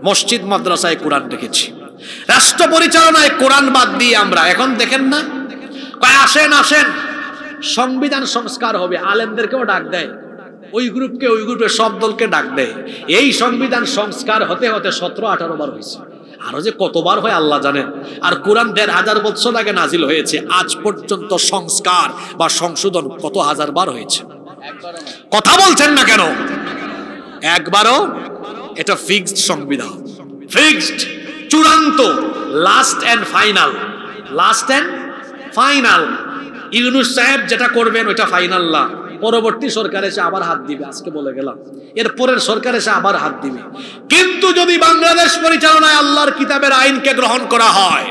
মসজিদ মাদ্রাসায় কোরআন রেখেছি, রাষ্ট্র পরিচালনায় কোরআন বাদ দিয়ে আমরা এখন দেখেন না কয় আসেন আসেন সংবিধান সংস্কার হবে, আলেমদেরকেও ডাক দেয়, ওই গ্রুপকে ওই গ্রুপের সব দলকে ডাক দেয়। এই সংবিধান সংস্কার হতে হতে 17-18 বার হয়েছে, আরো যে কতবার হয় আল্লাহ জানেন। আর কোরআন 1500 বছর আগে নাজিল হয়েছে, আজ পর্যন্ত সংস্কার বা সংশোধন কত হাজার বার হয়েছে? কথা বলছেন না কেন? একবারও? এটা ফিক্সড সংবিধান, ফিক্সড, চূড়ান্ত, last and final, last and final. Yunus সাহেব যেটা করবেন ওটা ফাইনাল না, পরবর্তী সরকার এসে আবার হাত দিবে, আজকে বলে গেলাম, এর পরের সরকার এসে আবার হাত দিবে। কিন্তু যদি বাংলাদেশ পরিচালনায় আল্লাহর কিতাবের আইনকে গ্রহণ করা হয়,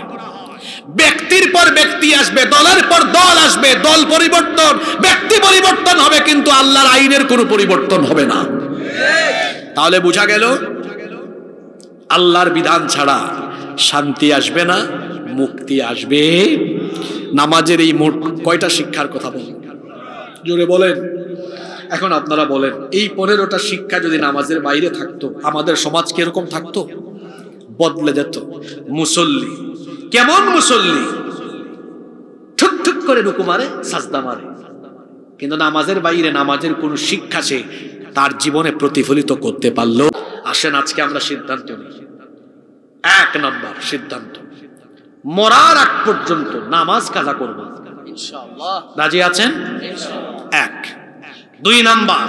ব্যক্তির পর ব্যক্তি আসবে, দলের পর দল আসবে, দল পরিবর্তন, ব্যক্তি পরিবর্তন হবে, কিন্তু আল্লাহর আইনের কোনো পরিবর্তন হবে না। তাহলে বোঝা গেল আল্লাহর বিধান ছাড়া শান্তি আসবে না, মুক্তি আসবে। নামাজের এই মোট কয়টা শিক্ষার কথা বলেন? জোরে বলেন। এখন আপনারা বলেন, এই 15টা শিক্ষা যদি নামাজের বাইরে থাকতো, আমাদের সমাজ কিরকম থাকতো? বদলে যেত। মুসল্লি কেমন? মুসল্লি ঠুক ঠুক করে রুকু মারে, সাজদা মারে, কিন্তু নামাজের বাইরে নামাজের কোন শিক্ষা সে তার জীবনে প্রতিফলিত করতে পারলো? আসেন আজকে আমরা সিদ্ধান্ত নিই। 1 নম্বর সিদ্ধান্ত, মরার আগ পর্যন্ত নামাজ কাজা করব ইনশাআল্লাহ। রাজি আছেন? ইনশাআল্লাহ। 1। 2 নাম্বার,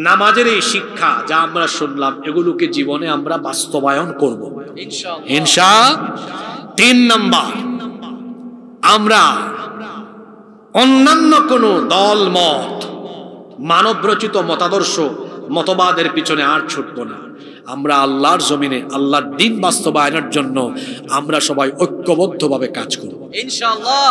নামাজের এই শিক্ষা যা আমরা শুনলাম এগুলোকে জীবনে আমরা বাস্তবায়ন করব ইনশাআল্লাহ, ইনশাআল্লাহ। 3 নাম্বার, আমরা অন্যান্য কোন দল মত, মানব রচিত মতাদর্শ মতবাদের পিছনে আর ছুটবো না। আমরা আল্লাহর জমিনে আল্লাহর দ্বীন বাস্তবায়নের জন্য আমরা সবাই ঐক্যবদ্ধভাবে কাজ করব ইনশাআল্লাহ।